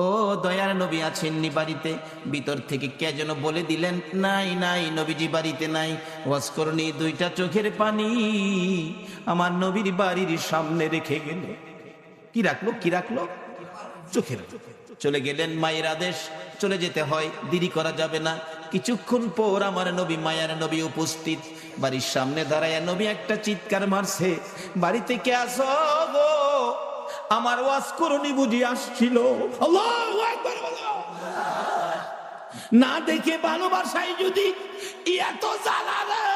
ও দয়ার নবী আছেননি বাড়িতে? ভিতর থেকে কে যেন বলে দিলেন, নাই নাই, নবীজি বাড়িতে নাই। ওয়াজ করনি দুইটা চোখের পানি আমার নবীর বাড়ির সামনে রেখে গেল। কি রাখলো? কি রাখলো? চোখের। চলে গেলেন, মায়ের আদেশ, চলে যেতে হয়, দেরি করা যাবে না। কিছুক্ষণ পর আমার নবী, মায়ার নবী উপস্থিত। বাড়ির সামনে দাঁড়ায় নবী একটা চিৎকার মারছে, বাড়িতে কে আসো গো? আমার ওয়াজ করনি বুঝি আসছিল। আল্লাহু আকবার বলো। না দেখে ভালোবাসায় যদি এত জ্বালা রে,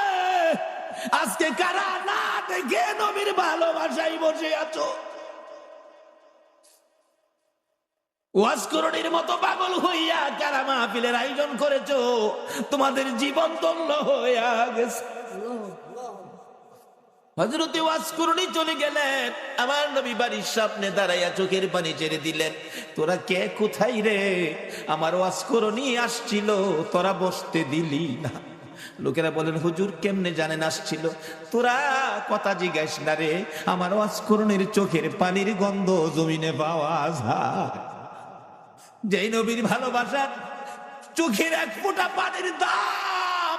আজকে কারা না দেখে নবীর ভালোবাসায় বসে আছো? ওয়াজ করণীর মতো পাগল হইয়া কারা মাহফিলের আয়োজন করেছো? তোমাদের জীবন ধন্য হইয়া গেছে। হযরতে ওয়াজ করণী চলে গেলেন, আমার নবী বাড়ির সামনে দাঁড়াইয়া চোখের পানি ছেড়ে দিলেন। তোরা কে, কোথায় রে? আমার ওয়াজ করণী আসছিল, তোরা বসতে দিলি না। লোকেরা বলেন, হুজুর কেমনে জানেন আসছিল? তোরা কথা জিজ্ঞাসা না রে, আমার ওয়াজ করণীর চোখের পানির গন্ধ জমিনে পাওয়া যায়। যেই নবীর ভালোবাসা, চোখের এক ফোঁটা পানির দাম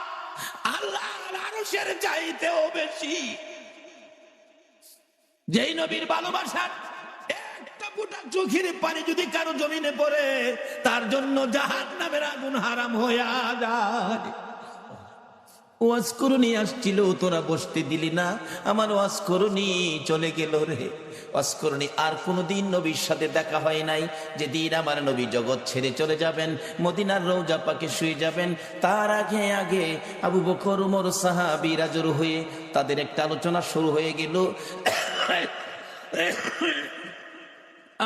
আল্লাহর আরশের চাইতেও বেশি। যেই নবীর ভালোবাসা, একটা ফোঁটা চোখের পানি যদি কারো জমিনে পড়ে, তার জন্য জাহান্নামের আগুন হারাম হয়ে যায়। ওয়াজ করণী আসছিল, তোরা বসতে দিলি না, আমার ওয়াজ করণী চলে গেল রে। ওয়াজ করণী আর কোনোদিন নবীর সাথে দেখা হয় নাই। যেদিন আমার নবী জগৎ ছেড়ে চলে যাবেন, মদিনার রওজা পাকে শুয়ে যাবেন, তার আগে আগে আবু বকর, ওমর সাহাবীরা জড়ো হয়ে তাদের একটা আলোচনা শুরু হয়ে গেল।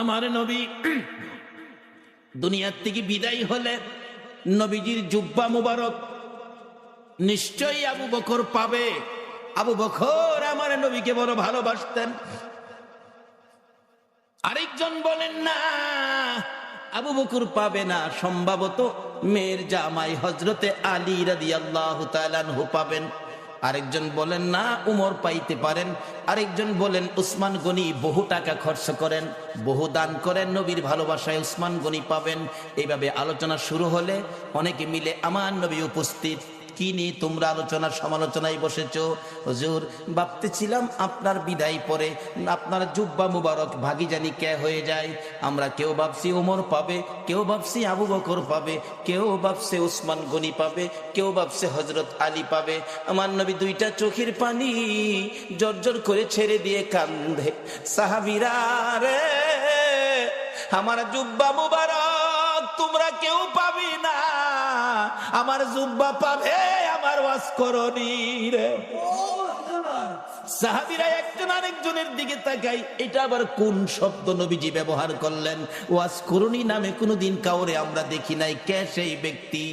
আমার নবী দুনিয়ার থেকে বিদায় হলে নবীজির জুব্বা মুবারক নিশ্চয়ই আবু বকর পাবে। আবু বকর আমার নবীকে বড় ভালোবাসতেন। আরেকজন বলেন না, আবু বকর পাবে না, সম্ভবত মেয়ের জামাই হযরতে আলী রাদিয়াল্লাহু তাআলা আনহু পাবেন। আরেকজন বলেন না, উমর পাইতে পারেন। আরেকজন বলেন উসমান গনি বহু টাকা খরচ করেন, বহু দান করেন, নবীর ভালোবাসায় উসমান গনি পাবেন। এইভাবে আলোচনা শুরু হলে অনেকে মিলে আমার নবী উপস্থিত। কি নিয়ে তোমরা আলোচনা সমালোচনায় বসেছো? হুজুর ভাবতেছিলাম আপনার বিদায় পরে আপনার জুব্বা মুবারক ভাগি জানি কে হয়ে যায়। আমরা কেউ ভাবছি ওমর পাবে, কেউ ভাবছি আবু বকর পাবে, কেউ ভাবছে উসমান গনি পাবে, কেউ ভাবছে হযরত আলী পাবে। আমার নবী দুইটা চোখের পানি জর্জর করে ছেড়ে দিয়ে কান্দে, সাহাবীরা রে আমার জুব্বা মুবারক তোমরা কেউ পাবি না, আমার জুব্বা পাবে আমার ওয়াজ করণী রে। সাহাবীরা একজন আরেকজনের দিকে তাকাই, এটা আবার কোন শব্দ নবীজি ব্যবহার করলেন? ওয়াজ করণী নামে কোনোদিন কাউরে আমরা দেখি নাই। কে সেই ব্যক্তি?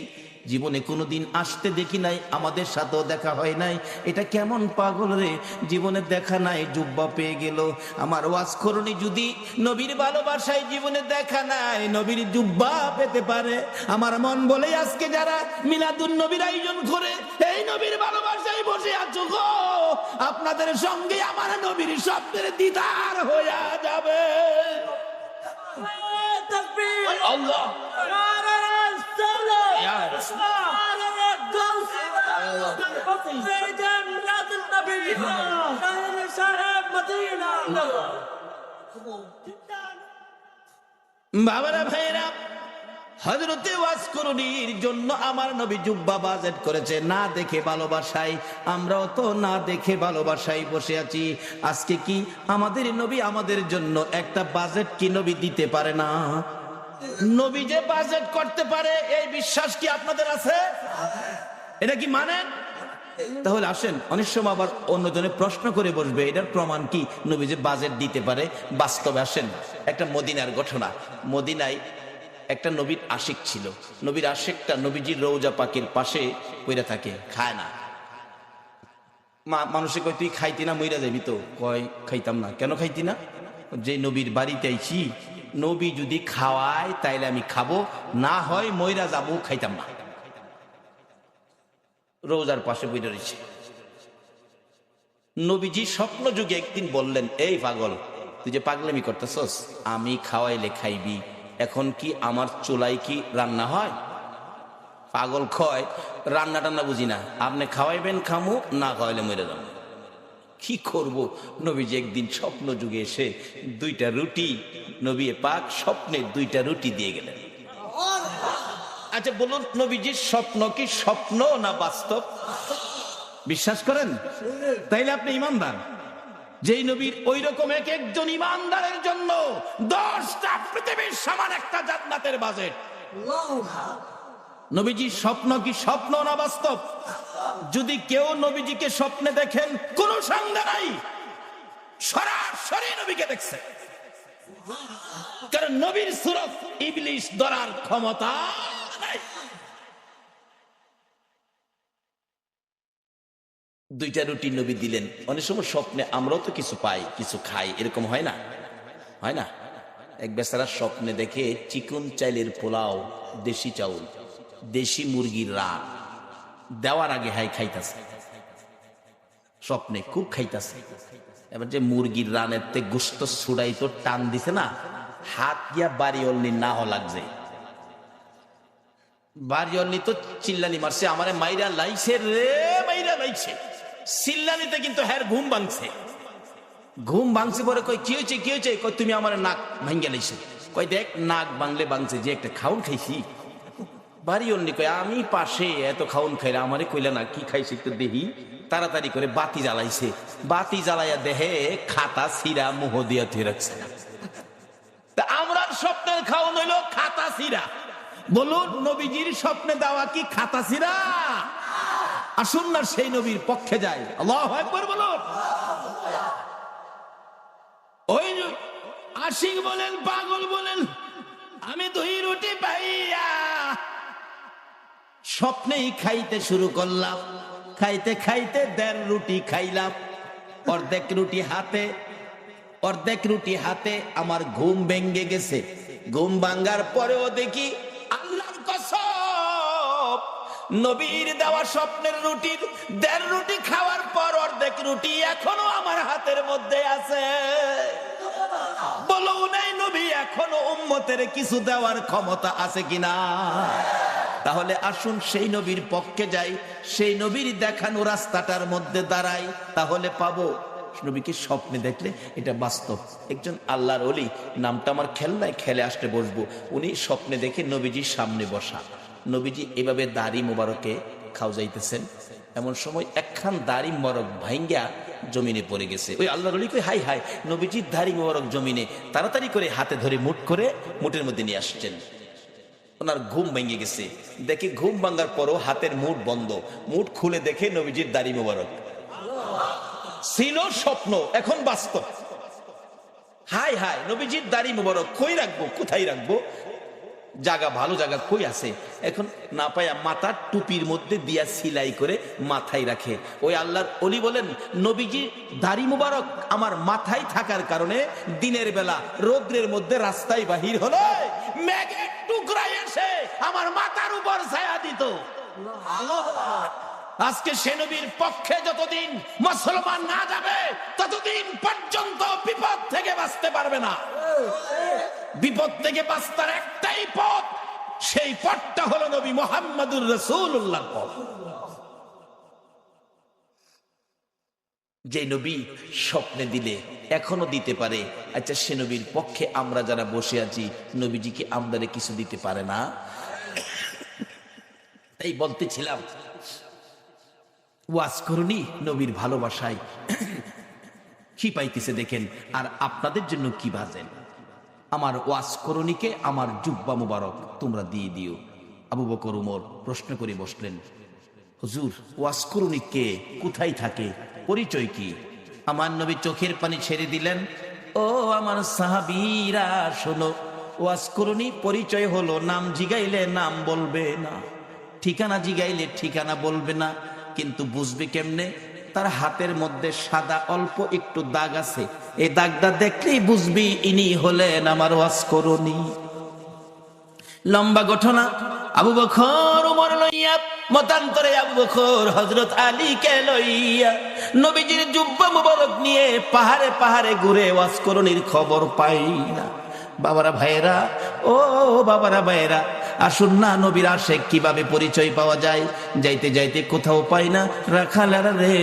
জীবনে কোনোদিন আসতে দেখি নাই, আমাদের সাথেও দেখা হয় নাই। এটা কেমন পাগল রে, জীবনে দেখা নাই, জুব্বা পেয়ে গেল। আমার ওয়াজ করণী যদি নবীর ভালোবাসায় জীবনে দেখা নাই, নবীর জুব্বা পেতে পারে। আমার মন বলে আজকে যারা মিলাদুন নবীর আয়োজন করে এই নবীর ভালোবাসায় বসে আছো গো, আপনাদের সঙ্গে আমার নবীর শব্দের দিদার হয়ে যাবে। আল্লাহ বাবারা, ভাইরা, হযরতে ওয়াজ করণীর জন্য আমার নবী জুব্বা বাজেট করেছে না দেখে ভালোবাসায়। আমরাও তো না দেখে ভালোবাসায় বসে আছি। আজকে কি আমাদের নবী আমাদের জন্য একটা বাজেট কি নবী দিতে পারে না? নবী যে বাজেট করতে পারে এই বিশ্বাস কি আপনাদের আছে? এটা কি মানেন? তাহলে আসেন, অনেক সময় আবার অন্যজনে প্রশ্ন করে বসবে এটার প্রমাণ কি নবী যে বাজেট দিতে পারে। বাস্তবে আসেন, একটা মদিনার ঘটনা। মদিনায় একটা নবীর আশিক ছিল। নবীর আশিকটা নবীজির রওজা পাকের পাশে পড়ে থাকে, খায় না। মানুষে কয় তুই খাইতি না, মইরা যাবি তো? কয় খাইতাম না। কেন খাইতি না? যে নবীর বাড়িতে আইছি, নবী যদি খাওয়ায় তাইলে আমি খাবো, না হয় মইরা যাবো, খাইতাম না। রোজার পাশে বইটা রয়েছে। নবীজি স্বপ্ন যুগে একদিন বললেন, এই পাগল, তুই যে পাগলামি করতেছস, আমি খাওয়াইলে খাইবি, এখন কি আমার চুলাই কি রান্না হয়? পাগল কয় রান্না টান্না বুঝি না, আপনি খাওয়াইবেন খামু, না খাওয়াইলে মরে যাবো। কি করব? নবীজি একদিন স্বপ্ন যুগে এসে 2টা রুটি, নবী পাক স্বপ্নে 2টা রুটি দিয়ে গেলেন। আচ্ছা বলুন, নবীজির স্বপ্ন কি স্বপ্ন না বাস্তব? বিশ্বাস করেন? তাইলে আপনি ইমানদার। যেই নবীর ওই রকম এক একজন ইমানদারের জন্য 10টা পৃথিবীর সমান একটা জান্নাতের বাজেট। নবীজির স্বপ্ন কি স্বপ্ন না বাস্তব? যদি কেউ নবীজিকে স্বপ্নে দেখেন, কোনো সন্দেহ নাই সরাসরি নবীকে দেখছে। কারণ নবীর সূরত ইবলিশ ধরার ক্ষমতা নাই। 2টা রুটি নবী দিলেন। অনেক সময় স্বপ্নে আমরাও তো কিছু পাই, কিছু খাই, এরকম হয় না? হয় না? এক বেচারা স্বপ্নে দেখে চিকন চাইলের পোলাও, দেশি চাউল, দেশি মুরগির রান দেওয়ার আগে হাই খাইতাছে, স্বপ্নে খুব খাইতাছে। এবার যে মুরগির রানের তে গোস্ত ছুড়াই তো টান দিছে না, হাত গিয়া বাড়ি অল্লি না লাগছে। বাড়ি অল্লি তো চিল্লানি মারছে, আমারে মাইরা লাইছে রে, মাইরা লাইছে। চিল্লানিতে কিন্তু হ্যার ঘুম ভাঙছে। ঘুম ভাঙছে পরে কই কি হয়েছে, কি হয়েছে? কই তুমি আমার নাক ভাঙ্গা লাইছে। কই দেখ নাক ভাঙলে ভাঙছে, যে একটা খাউন খাইছি। বাড়ি অল্লি কই আমি পাশে এত খাউন খাইলা, আমারে কইলা না কি খাইছি একটু দেখি। তাড়াতাড়ি করে বাতি জ্বালাইছে, বাতি জ্বালাইয়া দেহে খাতা ছিঁড়া মুহ দিয়া থুয়ে রাখছে। আমরা স্বপ্নের খাওয়ান হইলো খাতা ছিঁড়া। বলুন নবীজির স্বপ্নে দেওয়া কি খাতা ছিঁড়া? আসুন না সেই নবীর পক্ষে যায়। আল্লাহু আকবার বলুন। ওই আশিক বলেন, পাগল বলেন, আমি 2 রুটি পাইয়া স্বপ্নেই খাইতে শুরু করলাম। খাইতে খাইতে 1.5 রুটি খাইলাম। অর্ধেক রুটি হাতে আমার ঘুম ভেঙে গেছে। ঘুম ভাঙ্গার পরেও দেখি আল্লাহর কসম, নবীর দেওয়া স্বপ্নের রুটির 1.5 রুটি খাওয়ার পর অর্ধেক রুটি এখনো আমার হাতের মধ্যে আছে। বলুন এই নবী এখনো উম্মতের কিছু দেওয়ার ক্ষমতা আছে কিনা? তাহলে আসুন সেই নবীর পক্ষে যাই, সেই নবীর দেখানো রাস্তাটার মধ্যে দাঁড়াই, তাহলে পাবো। নবীকে স্বপ্নে দেখলে এটা বাস্তব। একজন আল্লাহর ওলি, নামটা আমার খেলনায় খেলে আসতে বসবো, উনি স্বপ্নে দেখে নবীজির সামনে বসা। নবীজি এভাবে দাড়ি মোবারকে খাও যাইতেছেন, এমন সময় একখান দাড়ি মোবারক ভাঙ্গা জমিনে পড়ে গেছে। ওই আল্লাহর ওলি কই হাই হাই, নবীজির দাড়ি মোবারক জমিনে। তাড়াতাড়ি করে হাতে ধরে মুঠের মধ্যে নিয়ে আসছেন। ওনার ঘুম ভেঙে গেছে। দেখে ঘুম ভাঙার পরও হাতের মুঠ বন্ধ। মুঠ খুলে দেখে নবীজির দাড়ি মোবারক। ছিল স্বপ্ন, এখন বাস্তব। হাই হাই, নবীজির দাড়ি মোবারক কই রাখবো, কোথায় রাখবো? জায়গা, ভালো জায়গা কই আছে? এখন না পাইয়া মাথার টুপির মধ্যে দিয়া সিলাই করে মাথায় রাখে। ওই আল্লাহর ওলি বলেন, নবীজির দাড়ি মোবারক আমার মাথায় থাকার কারণে দিনের বেলা রৌদ্রের মধ্যে রাস্তায় বাহির হলে মেঘের টুকরা এসে আমার মাথার উপর ছায়া দিত। আজকে সে নবীর পক্ষে যতদিন মুসলমান না যাবে, ততদিন পর্যন্ত বিপদ থেকে বাঁচতে পারবে না। বিপদ থেকে বাঁচার একটাই পথ, সেই পথটা হলো নবী মুহাম্মদুর রাসূলুল্লাহর পথ। যে নবী স্বপ্নে দিলে এখনো দিতে পারে, আচ্ছা সে নবীর পক্ষে আমরা যারা বসে আছি, নবীজি কি আমাদের কিছু দিতে পারে না? তাই বলতেছিলাম, ওয়াজ করুনি নবীর ভালোবাসায় কি পাইতেছে দেখেন, আর আপনাদের জন্য কি বাজেন। আমার ওয়াজ করুনিকে আমার জুব্বা মুবারক তোমরা দিয়ে দিও। আবু বকর উমর প্রশ্ন করে বসলেন, হুজুর ওয়াজ করুনি কে, কোথায় থাকে, পরিচয় কি? আমার নবী চোখের পানি ছেড়ে দিলেন, ও আমার সাহাবীরা শোনো, ওয়াজ করুনি পরিচয় হলো নাম জিগাইলে নাম বলবে না, ঠিকানা জিগাইলে ঠিকানা বলবে না, কিন্তু বুঝবে কেমনে? তার হাতের মধ্যে সাদা অল্প একটু দাগ আছে, এই দাগটা দেখলেই বুঝবি ইনি হলেন আমার ওয়াজ করুনি। লম্বা ঘটনা। আবু বকর উমর লইয়া, মতান্তরে আবু বকর হযরত আলীকে লইয়া নবীজির জুব্বা মুবারক নিয়ে পাহাড়ে পাহাড়ে ঘুরে ওয়াজ করুনির খবর পাই না। বাবারা ভাইয়েরা, ও বাবারা ভাইয়েরা, আসুন না নবীর আশেক কিভাবে পরিচয় পাওয়া যায়। যাইতে যাইতে কোথাও পাই না, রাখালেরা রে,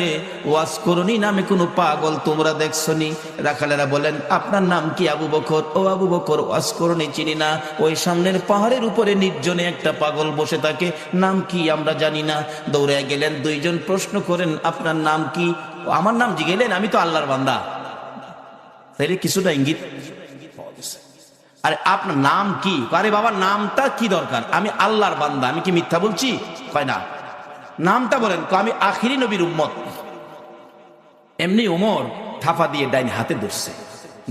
ওয়াজ করনি নামে কোনো পাগল তোমরা দেখছনি? রাখালেরা বলেন, আপনার নাম কি? আবু বকর। ও আবু বকর, ওয়াজ করনি চিনি না। ওই সামনের পাহাড়ের উপরে নির্জনে একটা পাগল বসে থাকে, নাম কি আমরা জানি না। দৌড়ে গেলেন, দুইজন প্রশ্ন করেন, আপনার নাম কি? আমার নাম জিগেলেন, আমি তো আল্লাহর বান্দা। তাইলে কিছুটা ইঙ্গিত। আরে আপনার নাম কি? আরে বাবা নামটা কি দরকার, আমি আল্লাহর বান্দা, আমি কি মিথ্যা বলছি? কয় না, নামটা বলেন। আমি আখিরি নবীর উম্মত। এমনি ওমর থাপা দিয়ে ডাইন হাতে ধরছে।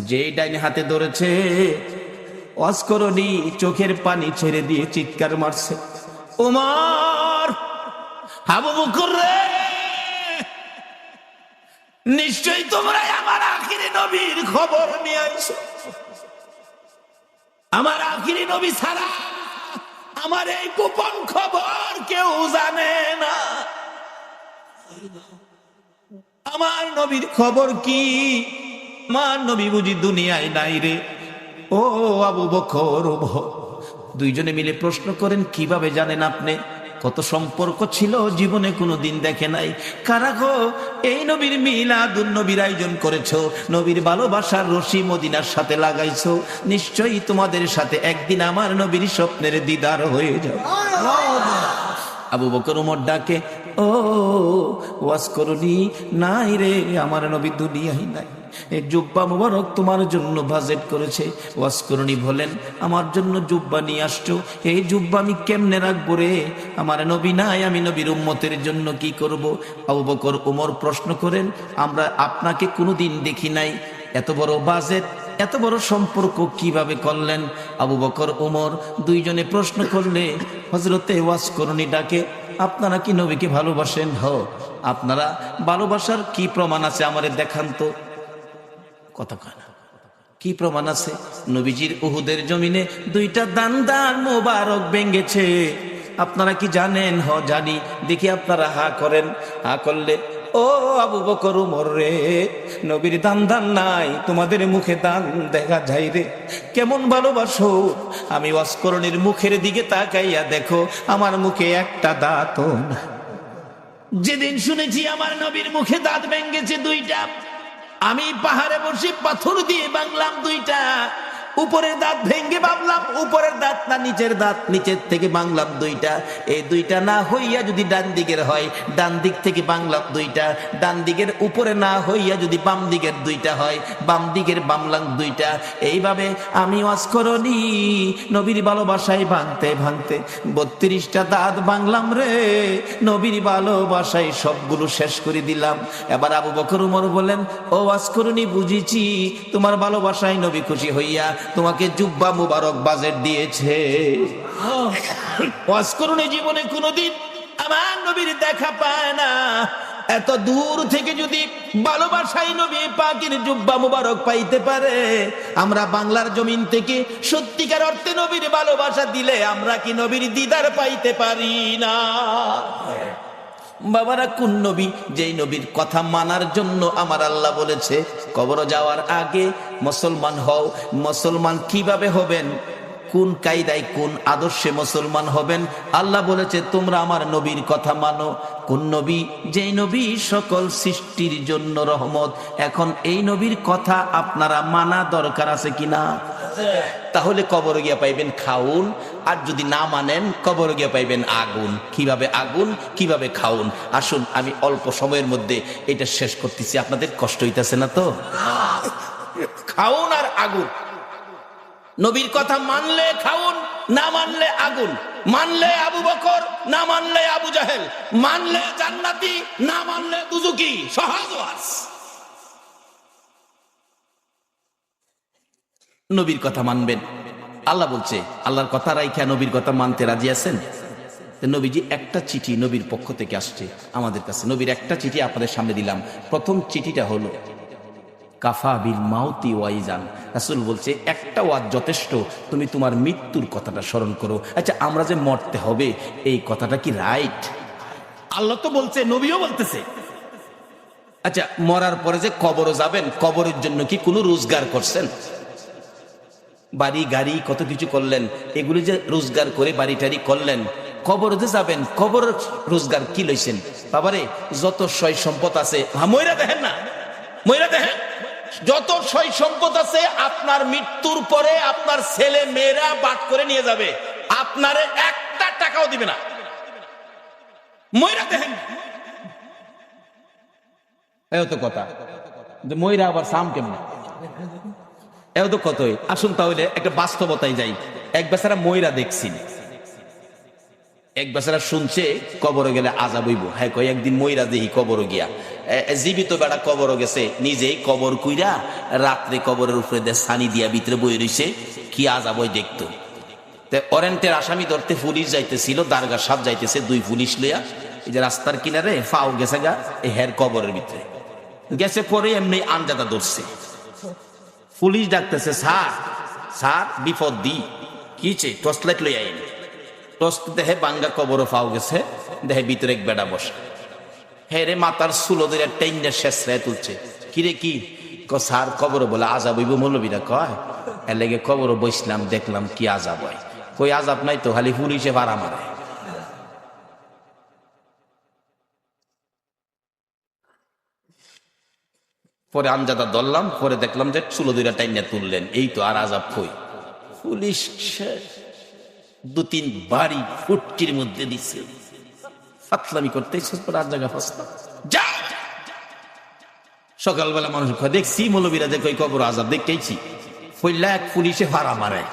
যে ডাইন হাতে ধরেছে, ওয়াজ করনি চোখের পানি ছেড়ে দিয়ে চিৎকার মারছে, ওমর, আবু বকর রে, নিশ্চয়ই তোমরা আমার আখিরি নবীর খবর নিয়ে আইছো। আমার আখিরি নবী ছাড়া আমার এই গোপন খবর কেউ জানে না। আমার নবীর খবর কি? আমার নবী বুঝি দুনিয়ায় নাই রে? ও আবু বকর, দুইজনে মিলে প্রশ্ন করেন, কিভাবে জানেন আপনি? কত সম্পর্ক ছিল, জীবনে কোনো দিন দেখে নাই। কারা গো? এই নবীর মিলাদুন নবীর আয়োজন করেছো, নবীর ভালোবাসার রশি মদিনার সাথে লাগাইছো, নিশ্চয়ই তোমাদের সাথে একদিন আমার নবীর স্বপ্নের দিদার হয়ে যাবে। আবু বকর ওমর ডাকে, ও ওয়াজ করনি? নাই রে, আমার নবী দুনিয়ায় নাই। এই জুব্বা মুবারক তোমার জন্য বাজেট করেছে। ওয়াজ করনি বলেন, আমার জন্য জুব্বা নিয়ে আসছো, এই জুব্বা আমি কেমনে রাখবো রে? আমার নবী নাই, আমি নবীর উম্মতের জন্য কি করব? আবু বকর ওমর প্রশ্ন করেন, আমরা আপনাকে কোনোদিন দেখি নাই, এত বড় বাজেট, এত বড় সম্পর্ক কিভাবে করলেন? আবু বকর ওমর দুইজনে প্রশ্ন করলে হযরতে ওয়াজ করনি ডাকে, আপনারা কি নবীকে ভালোবাসেন? আপনারা ভালোবাসার কি প্রমাণ আছে আমারে দেখান তো। কথা কয় না, কি প্রমাণ আছে? নবীজির উহুদের জমিনে দুইটা দান মোবারক ভেঙেছে, আপনারা কি জানেন? জানি। দেখি আপনারা হা করেন। হা করলে, ও আবু বকর ওমর রে, নবীর দান নাই, তোমাদের মুখে দান দেখা যায় রে। কেমন ভালোবাসো? আমি ওয়াজ করনির মুখের দিকে তাকাইয়া দেখো, আমার মুখে একটা দাঁতও না। যেদিন শুনেছি আমার নবীর মুখে দাঁত ভেঙেছে দুইটা, আমি পাহাড়ে বসে পাথর দিয়ে ভাঙলাম দুইটা। উপরের দাঁত ভেঙ্গে ভাবলাম উপরের দাঁত না নিচের দাঁত, নিচের থেকে ভাঙলাম দুইটা। এই দুইটা না হইয়া যদি ডান দিকের হয়, ডান দিক থেকে ভাঙলাম দুইটা। ডান দিকের উপরে না হইয়া যদি বাম দিকের দুইটা হয়, বাম দিকের ভাঙলাম দুইটা। এইভাবে আমি ওয়াজ করনি নবীর ভালোবাসায় ভাঙতে ভাঙতে 32টা দাঁত ভাঙলাম রে। নবীর ভালোবাসায় সবগুলো শেষ করে দিলাম। এবার আবু বকর ওমর বলেন, ও ওয়াজ করনি, বুঝেছি তোমার ভালোবাসায় নবী খুশি হইয়া তোমাকে জুব্বা মুবারক বাজেট দিয়েছে। ওয়াজ করনি জীবনে কোনোদিন আমার নবীর দেখা পায় না। এত দূর থেকে যদি ভালোবাসায় নবী পাকের জুব্বা মুবারক পাইতে পারে, আমরা বাংলার জমিন থেকে সত্যিকার অর্থে নবীর ভালোবাসা দিলে আমরা কি নবীর দিদার পাইতে পারি না? বাবারা, কোন নবী? যেই নবীর কথা মানার জন্য আমার আল্লাহ বলেছে কবর যাওয়ার আগে মুসলমান হও। মুসলমান কিভাবে হবেন? কোন কায়দায়, কোন আদর্শে মুসলমান হবেন? আল্লাহ বলেছে তোমরা আমার নবীর কথা মানো। কোন নবী? যেই নবী সকল সৃষ্টির জন্য রহমত। এখন এই নবীর কথা আপনারা মানা দরকার আছে কিনা? তাহলে কবর গিয়া পাইবেন খাউন, আর যদি না মানেন কবর গিয়া পাইবেন আগুন। কিভাবে আগুন, কিভাবে খাউন? আসুন আমি অল্প সময়ের মধ্যে এটা শেষ করতেছি, আপনাদের কষ্ট হইতেছে না তো? খাউন আর আগুন। নবীর কথা মানলে খাউন, না মানলে আগুন। মানলে আবু বকর, না মানলে আবু জাহেল। মানলে জান্নাতি, না মানলে দুজকি। সহজ ওয়াজ। নবীর কথা মানবেন। আল্লাহ বলছে, আল্লাহর কথা রাইখা নবীর কথা মানতে রাজি আছেন? নবীজি একটা চিঠি নবীর পক্ষ থেকে আসছে আমাদের কাছে। নবীর একটা চিঠি আপনাদের সামনে দিলাম। প্রথম চিঠিটা হলো কাফা বিল মাউতি ওয়াইজান। রাসূল বলছে একটা ওয়াজ যথেষ্ট, তুমি তোমার মৃত্যুর কথাটা স্মরণ করো। আচ্ছা, আমরা যে মরতে হবে এই কথাটা কি রাইট? আল্লাহ তো বলছে, নবীও বলতেছে। আচ্ছা, মরার পরে যে কবরে যাবেন, কবরের জন্য কি কোনো রোজগার করছেন? বাড়ি গাড়ি কত কিছু করলেন, এগুলি যে রোজগার করে বাড়ি টাড়ি করলেন, কবর যে যাবেন, কবর রোজগার কি লইছেন? বাবারে যত সয় সম্পদ আছে, ময়রা দেখেন না, ময়রা দেখেন, যত সয় সম্পদ আছে আপনার মৃত্যুর পরে আপনার ছেলে মেয়েরা বাট করে নিয়ে যাবে, আপনারে একটা টাকাও দিবে না। ময়রা দেখেন, এও তো কথা, ময়রা আবার সাম কেমন, এও তো কতই। আসুন তাহলে একটা বাস্তবতায় যাই। এক বেচারা ময়রা দেখছি, এক বেচারা শুনছে কবরে গেলে আযাব হইব। হ্যাঁ কয় একদিন ময়রা দেখি কবর গিয়া, জীবিত বেড়া কবর গেছে, নিজেই কবর কুইরা রাত্রে কবরের উপরে সানি দিয়া ভিতরে বই রইছে, কি আযাব হয় দেখতো। ওয়ারেন্টের আসামি ধরতে পুলিশ যাইতেছিল, দারগা সাহেব যাইতেছে, দুই পুলিশ লইয়া এই যে রাস্তার কিনারে ফাও গেছে গা এই হের কবরের ভিতরে গেছে, পরে এমনি আঞ্জাদা ধরছে। পুলিশ ডাকতেছে, স্যার স্যার বিপদ দি কিছে, টর্চ লাইট লই আইন। টর্চ দেখে বাঙ্গা কবরও ফাও গেছে, দেখে ভিতরে এক বেড়া বসা, হ্যাঁ রে মাতার চুলো ধরে টেইনের শেষ রায় তুলছে। কিরে কি? স্যার কবর বলে আযাব হইব, মৌলবীরা কয়, এর লেগে কবর বসলাম, দেখলাম কি আযাব হয়। কই আযাব নাই তো, খালি পুলিশে ভাড়া মারে। পরে আঞ্জাদা ধরলাম, পরে দেখলাম যে চুলো দুইটা টাইনে তুললেন, এই তো আর আযাব কই। পুলিশ দু তিন বাড়ি ফুটকির মধ্যে দিচ্ছে, ফাতলামি করতে আর জায়গা ফাসলা। সকালবেলা মানুষ দেখছি মৌলবীরা যে কই কবর আযাব দেখতেইছি, ফইলা এক পুলিশে ভাড়া মারে।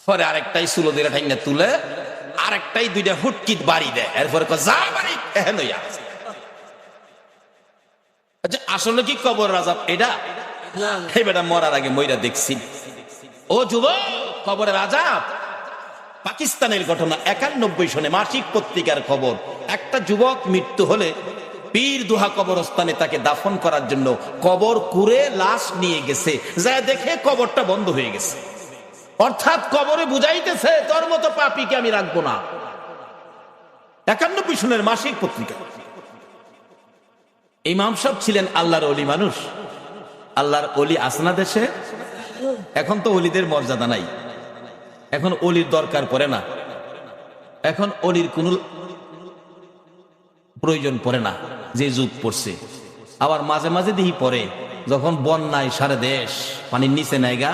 পরে আরেকটাই চুলো দুইটা টাইনে তুলে, আরেকটাই দুইটা ফুটকিত বাড়ি দেয়, এরপরে যা বাড়ি এহেন আছে। আচ্ছা আসলে কি কবর আযাব এটা? এই বেটা মরার আগে মইরা দেখছি। ও যুবক, কবরের আযাব পাকিস্তানের ঘটনা, 91 সনে মাসিক পত্রিকার খবর। একটা যুবক মৃত্যু হলে পীর দুহা কবরস্থানে তাকে দাফন করার জন্য কবর কুড়ে লাশ নিয়ে গেছে, যা দেখে কবরটা বন্ধ হয়ে গেছে। অর্থাৎ কবরে বুঝাইতেছে তোর মতো পাপীকে আমি রাখবো না। 91 সনের মাসিক পত্রিকা। ইমাম সাহেব ছিলেন আল্লাহর ওলি মানুষ। আল্লাহর ওলি আসনা দেশে, এখন তো ওলিদের মর্যাদা নাই, এখন ওলির দরকার পড়ে না, এখন ওলির কোন প্রয়োজন পড়ে না, যে যুগ পড়ছে। আবার মাঝে মাঝে দেখি পরে যখন বন্যায় সারা দেশ পানির নিচে নাইগা,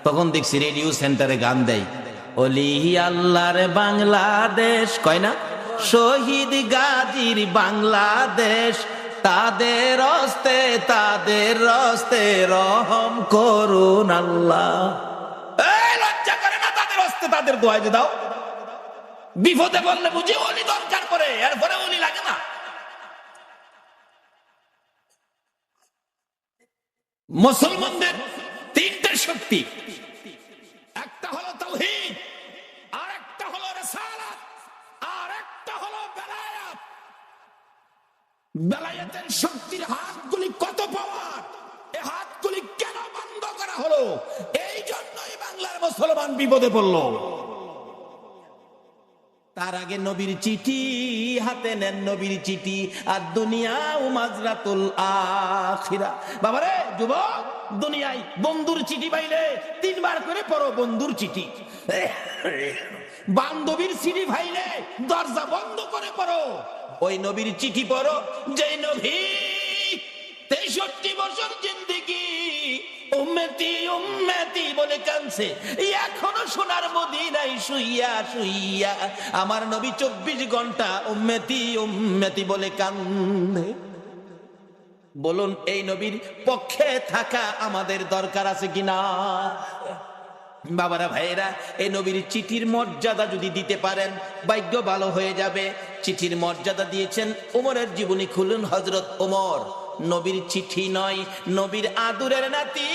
তখন দেখছি রেডিও সেন্টারে গান দেয়, ওলি আল্লাহর বাংলাদেশ, কয় না, শহীদ গাজীর বাংলাদেশ, তাদের হস্তে রহম করুন আল্লাহ। লজ্জা করে না তাদের হস্তে তাদের দোয়া যে দাও? বিপদে বললে বুঝি ওলি দরকার পড়ে, এরপরে ওলি লাগে না। মুসলমানদের তিনটে শক্তি, একটা হলো তাওহীদ, আর একটা হলো রিসালাত, আর একটা হলো বেলায়াত। বেলায়াতের শক্তির হাতগুলি কত পাওয়ার, এই হাতগুলি কেন বন্ধ করা হলো? এই জন্যই বাংলার মুসলমান বিপদে পড়লো। তার আগে নবীর চিঠি হাতে নেন, নবীর চিঠি, আর দুনিয়া মাজরাতুল আখিরা। বাবারে যুবক, দুনিয়ায় বন্ধুর চিঠি পাইলে 3 বার করে পড়ো বন্ধুর চিঠি। বান্ধবীর চিঠি পাইলে দরজা বন্ধ করে পড়ো। ওই নবীর চিঠি পড়ো যে নবী 63 বছর জিন্দেগি উম্মতি উম্মতি বলে কাঁদছে, এখনো সোনার মদিনায় শুইয়া শুইয়া আমার নবী 24 ঘন্টা উম্মতি উম্মতি বলে কান্দে। বলুন এই নবীর পক্ষে থাকা আমাদের দরকার আছে কিনা? বাবারা ভাইয়েরা, এই নবীর চিঠির মর্যাদা যদি দিতে পারেন ভাগ্য ভালো হয়ে যাবে। চিঠির মর্যাদা দিয়েছেন ওমরের জীবনী খুলুন, হযরত ওমর নবীর চিঠি নয়, নবীর আদুরের নাতি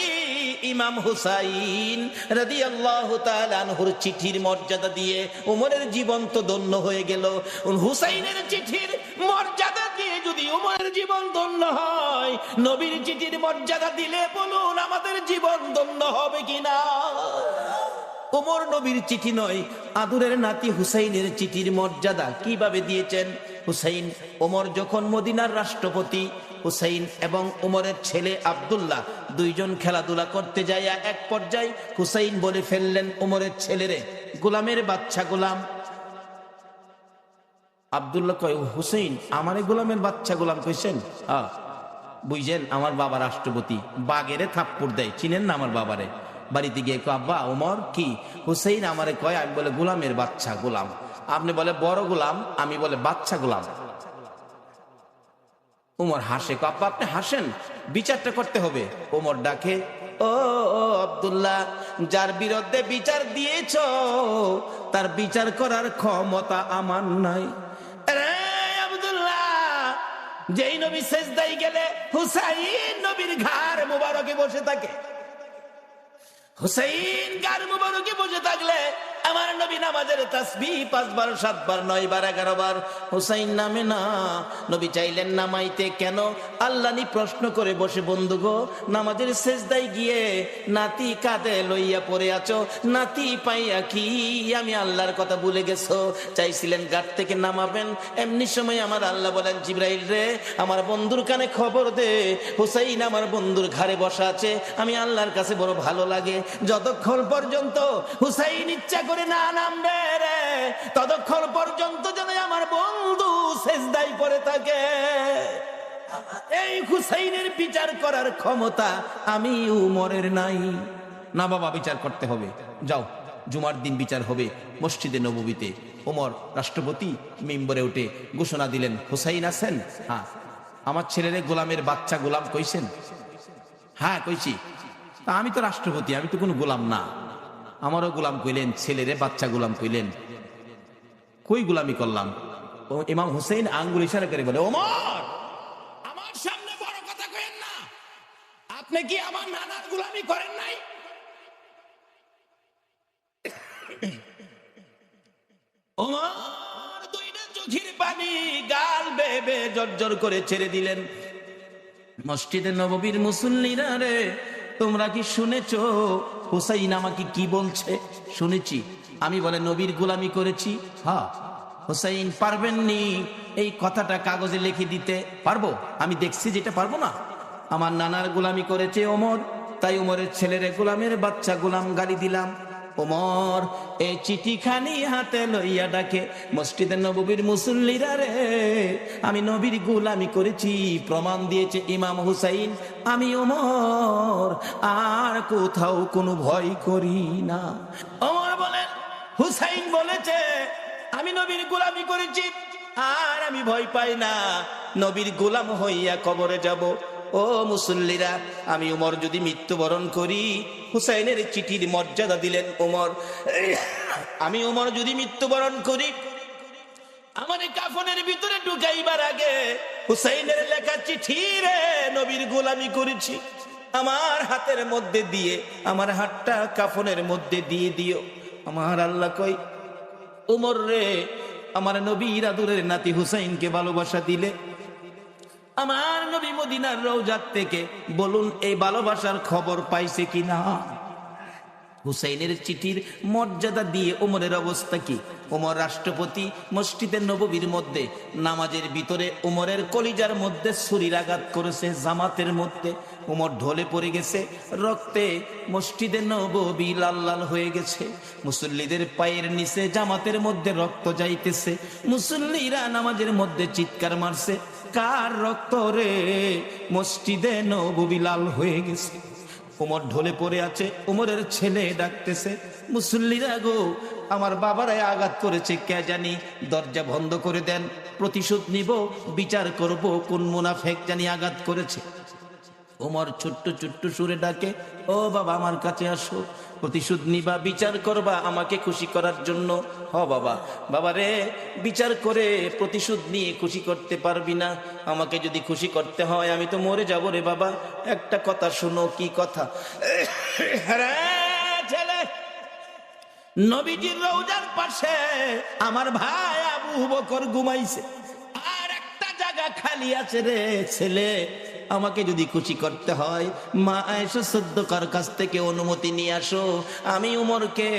ইমাম হুসাইন রাদিয়াল্লাহু তাআলা আনহুর চিঠির মর্যাদা দিয়ে ওমরের জীবন তো ধন্য হয়ে গেল। হুসাইনের চিঠির মর্যাদা দিয়ে যদি ওমরের জীবন ধন্য হয়, নবীর চিঠির মর্যাদা দিলে বলুন আমাদের জীবন ধন্য হবে কিনা? ওমর নবীর চিঠি নয়, আদুরের নাতি হুসাইনের চিঠির মর্যাদা কিভাবে দিয়েছেন? হুসাইন, ওমর যখন মদিনার রাষ্ট্রপতি, হুসাইন এবং ওমরের ছেলে আব্দুল্লাহ দুইজন খেলাধুলা করতে যাইয়া এক পর্যায়ে হুসাইন বলে ফেললেন ওমরের ছেলেরে, গোলামের বাচ্চা গোলাম। আব্দুল্লাহ কয়, হুসাইন আমারে গোলামের বাচ্চা গোলাম কইছেন? বুঝছেন আমার বাবা রাষ্ট্রপতি, বাগেরে থাপ্পড় দেয়, চিনেন না আমার বাবারে? বাড়িতে গিয়ে আব্বা ওমর কি? হুসাইন আমারে কয়, আমি বলে গোলামের বাচ্চা গোলাম, আপনি বলে বড় গোলাম, আমি বলে বাচ্চা গোলাম। ওমর হাসে, আব্বা আপনি হাসেন, বিচারটা করতে হবে। ওমর ডাকে, ও আব্দুল্লাহ, যার বিরুদ্ধে বিচার দিয়েছ তার বিচার করার ক্ষমতা আমার নাই। আব্দুল্লাহ, যেই নবী সেজদায় গেলে হুসাইন নবীর ঘাড় মুবারকে বসে থাকে, হুসাইন ঘাড় মুবারকে বসে থাকলে আমার নবী নামাজের তাসবিহ 5 বার 7 বার 9 বার 11 বার হুসাইন নামে না। নবী চাইলেন নামাইতে, কেন? আল্লাহ নি প্রশ্ন করে বসে, বন্ধু গো, নামাজের সেজদায় গিয়ে নাতি কাঁধে লইয়া পড়ে আছো, নাতি পাইয়া কি আমি আল্লাহর কথা ভুলে গেছো? চাইছিলেন ঘাট থেকে নামাবেন, এমনি সময় আমার আল্লাহ বলেন, জিবরাইল রে, আমার বন্ধুর কানে খবর দে, হুসাইন আমার বন্ধুর ঘাড়ে বসা আছে, আমি আল্লাহর কাছে বড় ভালো লাগে, যতক্ষণ পর্যন্ত হুসাইন ইচ্ছা করে না নামবে রে, ততক্ষণ পর্যন্ত যেন আমার বন্ধু সেজদায় পড়ে থাকে। এই হুসাইনের বিচার করার ক্ষমতা আমি উমরের নাই। না বাবা, বিচার করতে হবে, যাও, জুমার দিন বিচার হবে মসজিদে নববীতে। ওমর রাষ্ট্রপতি মিম্বরে উঠে ঘোষণা দিলেন, হুসাইন আছেন? হ্যাঁ। আমার ছেলেরে গোলামের বাচ্চা গোলাম কইছেন? হ্যাঁ কইছি। তা আমি তো রাষ্ট্রপতি, আমি তো কোনো গোলাম না, আমারও গোলাম কইলেন, ছেলেরে বাচ্চা গোলাম কইলেন, কই গোলামি করলাম? ও ইমাম হুসাইন আঙ্গুল ইশারা করে বলে, ওমর, আমার সামনে বড় কথা কইেন না, আপনি কি আমার নানার গোলামি করেন নাই? ওমর দুইটা চোখের পানি গাল বেয়ে বেয়ে জর্জর করে ছেড়ে দিলেন। মসজিদে নববীর মুসল্লিরা রে, তোমরা কি শুনেছো হুসাইন আমাকে কি বলছে? শুনেছি। আমি বলে নবীর গোলামি করেছি। হ্যাঁ। হুসাইন পারবেননি এই কথাটা কাগজে লিখে দিতে? পারবো, আমি দেখছি যেটা পারবো না। আমার নানার গোলামি করেছে ওমর, তাই ওমরের ছেলেরে গোলামের বাচ্চা গোলাম গালি দিলাম। ওমর এই চিঠিখানি হাতে লইয়া ডাকে, মসজিদে নববীর মুসল্লিরা রে, আমি নবীর গোলামি করেছি, প্রমাণ দিয়েছে ইমাম হুসাইন, আমি ওমর আর কোথাও কোনো ভয় করি না। ওমর বলেন, হুসাইন বলেছে আমি নবীর গোলামি করেছি আর আমি ভয় পাই না, নবীর গোলাম হইয়া কবরে যাব। ও মুসল্লিরা, আমি উমর যদি মৃত্যুবরণ করি, হুসাইনের চিঠির মর্যাদা দিলেন ওমর, আমি উমর যদি মৃত্যুবরণ করি, আমার কাফনের ভিতরে ঢুকাইবার আগে হুসাইনের লেখা চিঠি রে, নবীর গোলামি করেছি, আমার হাতের মধ্যে দিয়ে, আমার হাতটা কাফনের মধ্যে দিয়ে দিও। আমার আল্লাহ কই, উমর রে, আমার নবীর আদরের নাতি হুসাইনকে ভালোবাসা দিলে, আমার নবী মদিনার রওজাত থেকে বলুন এই ভালোবাসার খবর পাইছে কিনা? হুসাইনের চিঠির মর্যাদা দিয়ে ওমরের অবস্থা কি? ওমর রাষ্ট্রপতি, মসজিদে নববীর মধ্যে নামাজের ভিতরে ওমরের কলিজার মধ্যে ছুরির আঘাত করেছে, জামাতের মধ্যে ওমর ঢলে পড়ে গেছে, রক্তে মসজিদে নববী লাল লাল হয়ে গেছে, মুসল্লিদের পায়ের নিচে জামাতের মধ্যে রক্ত যাইতেছে, মুসল্লিরা নামাজের মধ্যে চিৎকার মারছে, কার রক্ত রে? মসজিদে নববী লাল হয়ে গেছে। ওমর ঢলে পড়ে আছে, ওমরের ছেলে ডাকতেছে, মুসল্লিরা গো, আমার বাবারাই আঘাত করেছে, কে জানি, দরজা বন্ধ করে দেন, প্রতিশোধ নিব, বিচার করব কোন মুনাফেক জানি আঘাত করেছে। ওমর ছোট্ট ছোট্ট সুরে ডাকে, ও বাবা আমার কাছে আসো, প্রতিশোধ নিবা, বিচার করবা আমাকে খুশি করার জন্য। হ বাবা, বাবা রে, বিচার করে প্রতিশোধ নিয়ে খুশি করতে পারবি না, আমাকে যদি খুশি করতে হয় আমি তো মরে যাবো রে বাবা। একটা কথা শোনো। কি কথা? ছেলে, নবীজির রওজার পাশে আমার ভাই আবু বকর ঘুমাইছে, আর একটা জায়গা খালি আছে রে ছেলে, আমাকে যদি খুশি করতে হয় মা আয়েশা সিদ্দিকার কাছ থেকে অনুমতি নিয়ে আসো, আমি উমরকে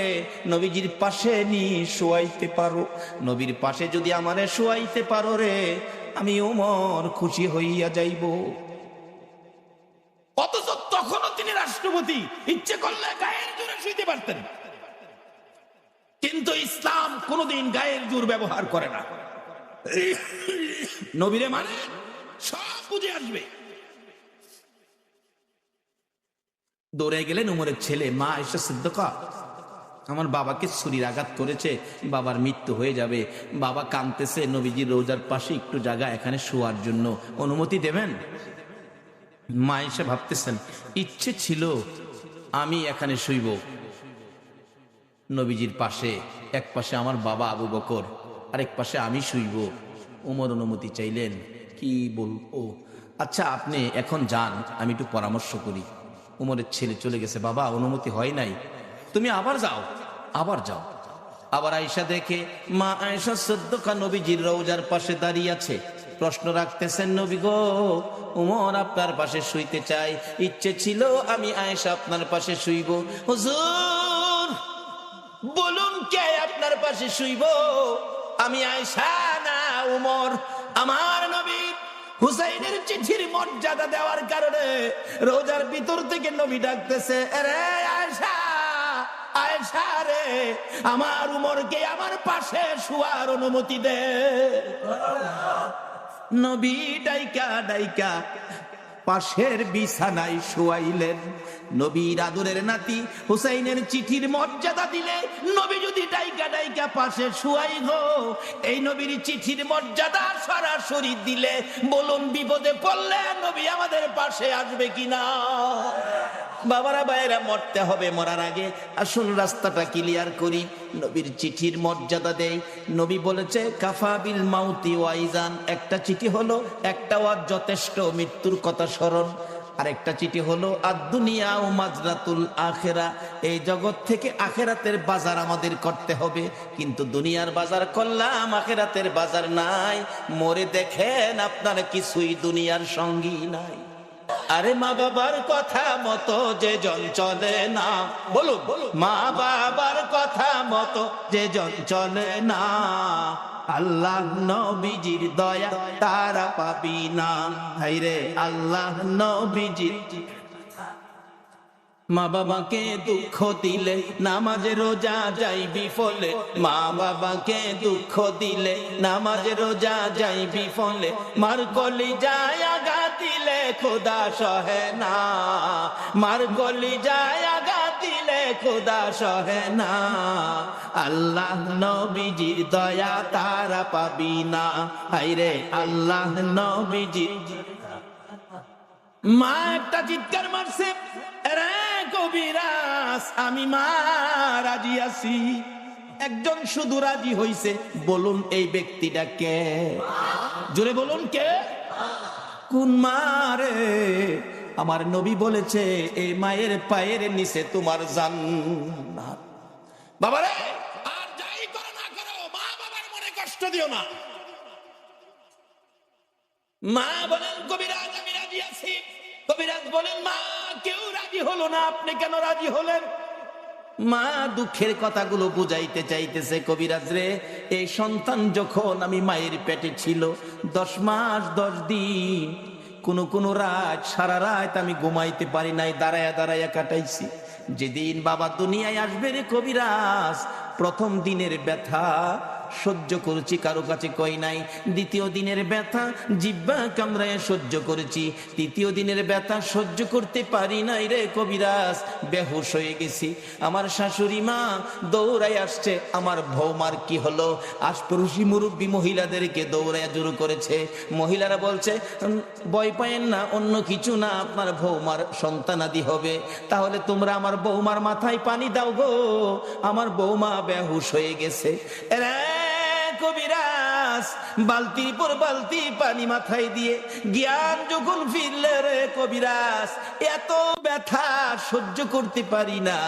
নবীজির পাশে নিয়ে শোয়াইতে পারো। নবীর পাশে যদি আমারে শোয়াইতে পারো রে, আমি উমর খুশি হইয়া যাইব। অথচ তখনও রাষ্ট্রপতি, ইচ্ছে করলে গায়ের জোরে শুইতে পারতেন, কিন্তু ইসলাম কোনোদিন গায়ের জোর ব্যবহার করে না। নবীরে মানে সব বুঝে আসবে। দৌড়ে গেলেন উমরের ছেলে, মা আয়েশা সিদ্দিকা, আমার বাবাকে ছুরির আঘাত করেছে, বাবার মৃত্যু হয়ে যাবে, বাবা কাঁদতেছে, নবীজির রোজার পাশে একটু জায়গা এখানে শোয়ার জন্য অনুমতি দেবেন? মা আয়েশা ভাবতেছেন, ইচ্ছে ছিল আমি এখানে শুইব নবীজির পাশে, এক পাশে আমার বাবা আবু বকর, আরেক পাশে আমি শুইব। উমর অনুমতি চাইলেন, কি বলবো, আচ্ছা আপনি এখন যান, আমি একটু পরামর্শ করি। উমরের ছেলে চলে গেছে, বাবা অনুমতি হয় নাই, তুমি আবার যাও, আবার যাও। আবার আয়েশা দেখে মা আয়েশা সিদ্দিকা নবীজির রওজার পাশে দাঁড়িয়ে আছে, প্রশ্ন রাখতেছেন, নবী গো, উমর আপনার পাশে শুইতে চাই, ইচ্ছে ছিল আমি আয়েশা আপনার পাশে শুইব। হুজুর বলুন কে আপনার পাশে শুইব? আমি আয়েশা না উমর? আমার নবী হুসাইনের চিঠির মর্যাদা দেওয়ার কারণে রোজার ভিতর থেকে নবী ডাকতেছে, আরে আয়েশা, আয়েশা রে, আমার উমরকে আমার পাশে শোয়ার অনুমতি দে। নবী ডাইকা ডাইকা পাশের বিছানায় শোয়াইলেন। নবীর আদরের নাতি হুসাইনের চিঠির মর্যাদা দিলে নবী যদি ডাইকা ডাইকা পাশে শোয়াই গো, এই নবীর চিঠির মর্যাদা সরাসরি দিলে বলুন বিপদে পড়লে নবী আমাদের পাশে আসবে কিনা? বাবারা ভাইয়েরা, মরতে হবে, মরার আগে আসুন রাস্তাটা ক্লিয়ার করি। নবীর চিঠির মর্যাদা দেই। নবী বলেছে কাফা বিল মাউতি ওয়াইজান, একটা চিঠি হলো একটা ওয়াজ যথেষ্ট, মৃত্যুর কথা স্মরণ। আরেকটা চিঠি হলো আদ-দুনিয়া ও মাজরাতুল আখিরা, এই জগৎ থেকে আখিরাতের বাজার আমাদের করতে হবে, কিন্তু দুনিয়ার বাজার করলাম, আখিরাতের বাজার নাই। মরে দেখেন আপনার কিছুই দুনিয়ার সঙ্গী নাই। আরে মা বাবার কথা মতো যে জন চলে না, বলুন মা বাবার কথা মতো যে জন চলে না, আল্লাহ নবীজির দয়া তারা পাবি না। হায়রে আল্লাহ নবীজির। মা বাবাকে দুঃখ দিলে নামাজে রোজা যাইবি ফলে, মা বাবাকে দুঃখ দিলে নামাজে রোজা যাইবি ফলে, মার কলি যায় আঘাত দিলে খোদা সহে না, মার কলি যায় আঘাত দিলে খোদা সহে না, আল্লাহ নবীজির দয়া তারা পাবি না। হায়রে আল্লাহ নবীজির। মা একটা চিৎকার মারছে, রে কবিরাজ আমি মা রাজি আছি। একজন শুধু রাজি হইছে, বলুন এই ব্যক্তিটা কে? জোরে বলুন কে? কোন মা রে? আমার নবী বলেছে এই মায়ের পায়ের নিচে তোমার জান্নাত। বাবারে, আর যাই করো না করো, মা বাবার মনে কষ্ট দিও না। মা বলেন কবিরাজ আমি রাজি আছি। কবিরাজ বলেন মা কেউ রাজি হলো না, আপনি কেন রাজি হলেন? মা দুঃখের কথাগুলো বুঝাইতে চাইতেছে, কবিরাজ রে, এই সন্তান যখন আমি মায়ের পেটে ছিল 10 মাস 10 দিন, কোন রাত সারা রাত আমি ঘুমাইতে পারি নাই, দাঁড়ায়া দাঁড়ায়া কাটাইছি। যেদিন বাবা দুনিয়ায় আসবে রে কবিরাজ, প্রথম দিনের ব্যথা সহ্য করেছি, কারো কাছে কই নাই। দ্বিতীয় দিনের ব্যথা জিহ্বা কামড়ায় সহ্য করেছি, তৃতীয় দিনের ব্যথা সহ্য করতে পারি নাই রে কবিরাজ, বেহুশ হয়ে গেছি। আমার শাশুড়ি মা দৌড়ায় আসছে, আমার বৌমার কি হলো? আশপাশি মুরব্বী মহিলাদেরকে দৌড়ায় জোর করেছে। মহিলারা বলছে ভয় পায়েন না, অন্য কিছু না, আপনার বৌমার সন্তানাদি হবে। তাহলে তোমরা আমার বৌমার মাথায় পানি দাও গো, আমার বৌমা বেহুশ হয়ে গেছে। কবিরাজ বালতির পর বালতি পানি মাথায় দিয়ে জ্ঞান যখন ফিরলে রে কবিরাজ, এত ব্যথা সহ্য করতে পারি না।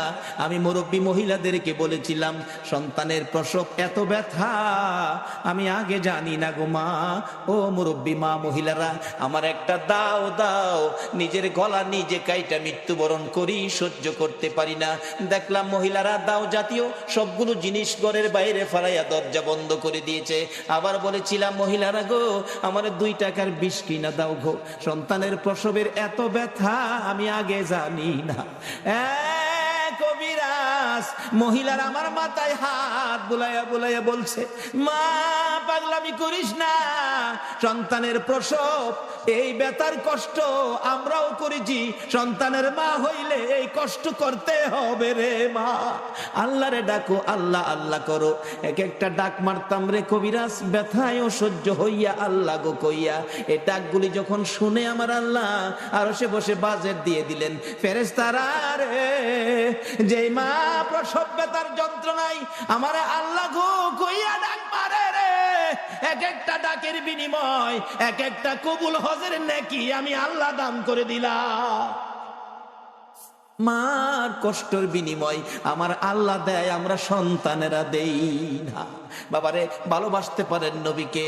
আমি মুরব্বী মহিলাদেরকে বলেছিলাম সন্তানের প্রসব এত ব্যথা আমি আগে জানি না গো মা। ও মুরব্বী মা মহিলারা, আমার একটা দাও দাও, নিজের গলা নিজে কাইটা মৃত্যুবরণ করি, সহ্য করতে পারি না। দেখলাম মহিলারা দাও জাতীয় সবগুলো জিনিস ঘরের বাইরে ফালাইয়া দরজা বন্ধ করে দিয়েছে। আবার বলেছিলাম, মহিলারা গো, আমার 2 টাকার বিষ কিনা দাও গো, সন্তানের প্রসবের এত ব্যথা আমি আগে জানি না। কবিরাজ মহিলার আমার মাথায় হাত বুলাইয়া বুলাইয়া বলছে, মা পাগলামি করিস না, সন্তানের প্রসব এই ব্যথার কষ্ট আমরাও করেছি, সন্তানের মা হইলে এই কষ্ট করতে হবে রে মা। আল্লাহ রে ডাকো, আল্লাহ আল্লাহ করো। এক একটা ডাক মারতাম রে কবিরাজ, ব্যথায় অসহ্য হইয়া আল্লাহ গো কইয়া। এই ডাকগুলি যখন শুনে আমার আল্লাহ আরশে বসে বাজেট দিয়ে দিলেন, ফেরেশতারা রে, যে মা প্রসব ব্যথার যন্ত্রণায় আমার আল্লাহ গো কইয়া ডাক মারে রে, এক একটা ডাকের বিনিময় এক একটা কবুল হজের নেকি আমি আল্লাহ দান করে দিলাম। মার কষ্টের বিনিময় আমার আল্লাহ দেয়, আমরা সন্তানেরা দেই না। বাবারে, ভালোবাসতে পারেন নবীকে,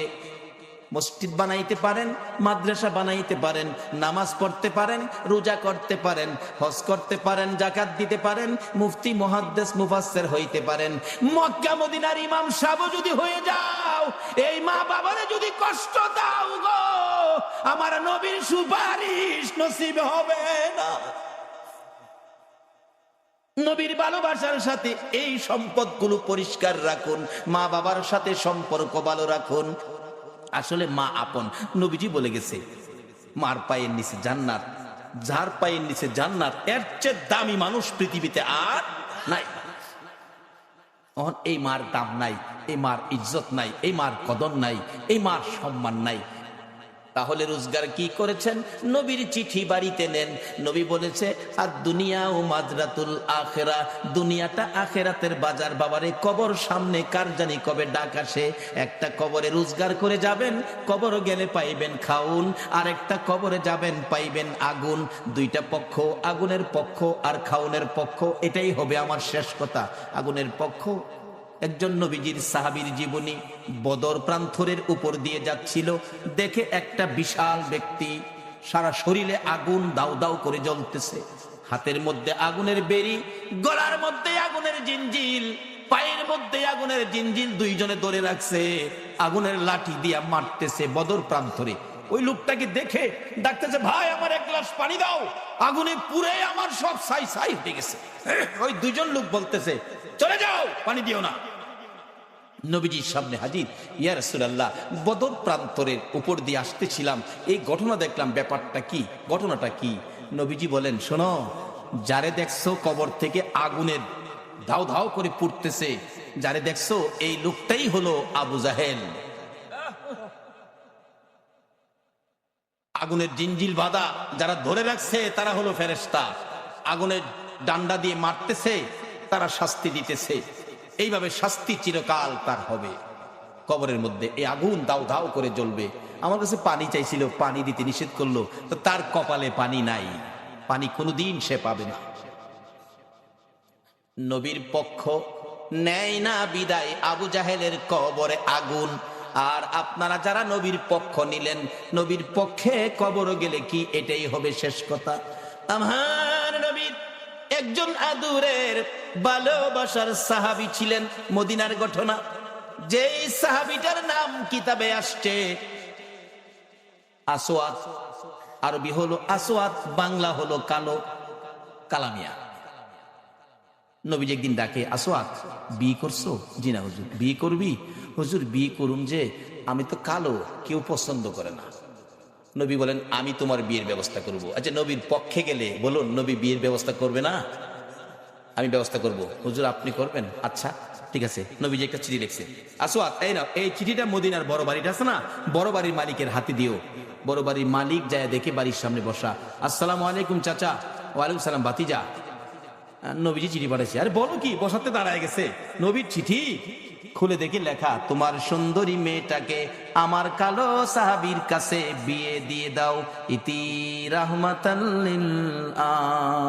মসজিদ বানাইতে পারেন, মাদ্রাসা বানাইতে পারেন, নামাজ পড়তে পারেন, রোজা করতে পারেন, হজ করতে পারেন, যাকাত দিতে পারেন, মুফতি মুহাদ্দিস মুফাসসির হইতে পারেন, মক্কা মদিনার ইমাম সাহেব যদি হয়ে যাও, এই মা বাবারে যদি কষ্ট দাও গো, আমার নবীর সুপারিশ নসিব হবে না। নবীর ভালোবাসার সাথে এই সম্পদগুলো পরিষ্কার রাখুন, মা বাবার সাথে সম্পর্ক ভালো রাখুন। আসলে মা আপন, নবীজি বলে গেছে, মার পায়ের নিচে জান্নাত, যার পায়ের নিচে জান্নাত, এর চেয়ে দামি মানুষ পৃথিবীতে আর নাই। এই মার দাম নাই, এই মার ইজ্জত নাই, এই মার কদর নাই, এই মার সম্মান নাই। তাহলে রোজগার কি করেছেন? নবীর চিঠি বাড়িতে নেন। নবী বলেছে, আর দুনিয়া ও মাজরাতুল আখেরা, দুনিয়াটা আখেরাতের বাজার। বাবারে, কবর সামনে, কার জানি কবে ডাক আসে। একটা কবরে রোজগার করে যাবেন, কবর গেলে পাইবেন খাউন, আর একটা কবরে যাবেন পাইবেন আগুন। 2টা পক্ষ, আগুনের পক্ষ আর খাউনের পক্ষ। এটাই হবে আমার শেষ কথা। আগুনের পক্ষ, একজন নবীজির সাহাবীর জীবনী, বদর প্রান্তরের উপর দিয়ে যাচ্ছিল, দেখে একটা বিশাল ব্যক্তি, সারা শরীরে আগুন দাউ দাউ করে জ্বলতেছে, হাতের মধ্যে আগুনের বেরি, গলার মধ্যে আগুনের জিঞ্জিল, পায়ের মধ্যে আগুনের জিঞ্জিল, 2 জনে ধরে রাখছে, আগুনের লাঠি দিয়া মারতেছে বদর প্রান্তরে। ওই লোকটাকে দেখে ডাকতেছে, ভাই আমার 1 গ্লাস পানি দাও, আগুনে পুড়ে আমার সব ছাই ছাই হয়ে গেছে। ওই 2 জন লোক বলতেছে, চলে যাও, পানি দিও না। নবীজির সামনে হাজির, ইয়া রাসূলুল্লাহ, বদর প্রান্তরের উপর দিয়ে আসতেছিলাম, এই ঘটনা দেখলাম, ব্যাপারটা কি, ঘটনাটা কি? নবীজি বলেন, শোনো, যারে দেখছো কবর থেকে আগুনের ধাও ধাও করে পুড়তেছে, যারে দেখছো এই লোকটাই হলো আবু জাহেল। আগুনের জিঞ্জিল বাঁধা যারা ধরে রাখছে তারা হলো ফেরেশতা, আগুনের ডান্ডা দিয়ে মারতেছে, তারা শাস্তি দিতেছে। এইভাবে শাস্তি চিরকাল তার হবে কবরের মধ্যে। এই আগুন দাউ দাউ করে জ্বলবে। আমার কাছে পানি চাইছিল, পানি দিতে নিষেধ করলো, তো তার কপালে পানি নাই, পানি কোনোদিন সে পাবে না। নবীর পক্ষ নেয় না বিদায়, আবু জাহেলের কবরে আগুন। আর আপনারা যারা নবীর পক্ষ নিলেন, নবীর পক্ষে কবর গেলে কি এটাই হবে শেষ কথা? আমার নবীর একজন আদুরের ভালোবাসার সাহাবী ছিলেন, মদিনার ঘটনা। যেই সাহাবীটার নাম কিতাবে আসছে আসওয়াদ, আরবি হলো আসওয়াদ, বাংলা হলো কালো, কালামিয়া। নবীজি একদিন ডাকে, আসওয়াদ, বিয়ে করছো? জি না হুজুর। বিয়ে করবি? হুজুর বিয়ে করুম, যে আমি তো কালো, কেউ পছন্দ করে না। নবী বলেন, আমি তোমার বিয়ের ব্যবস্থা করব। আচ্ছা, নবীর পক্ষে গেলে বলুন, নবী বিয়ের ব্যবস্থা করবে না? আমি ব্যবস্থা করব। হুজুর আপনি করবেন? আচ্ছা ঠিক আছে। নবীজি একটা চিঠি লিখছে, আসওয়াদ এই নাও, এই চিঠিটা মদিনার বড় বাড়িটা আছে না, বড় বাড়ির মালিকের হাতে দিও। বড় বাড়ির মালিক যায় দেখে বাড়ির সামনে বসা, আসসালামু আলাইকুম চাচা। ওয়ালাইকুম সালাম ভাতিজা। নবীজি চিঠি পাঠাইছে। আরে বলো কি, বসাতে দাঁড়ায় গেছে। নবীর চিঠি খুলে দেখি লেখা, তোমার সুন্দরী মেয়েটাকে আমার কালো সাহাবীর কাছে বিয়ে দিয়ে দাও, ইতি রাহমাতাল লিল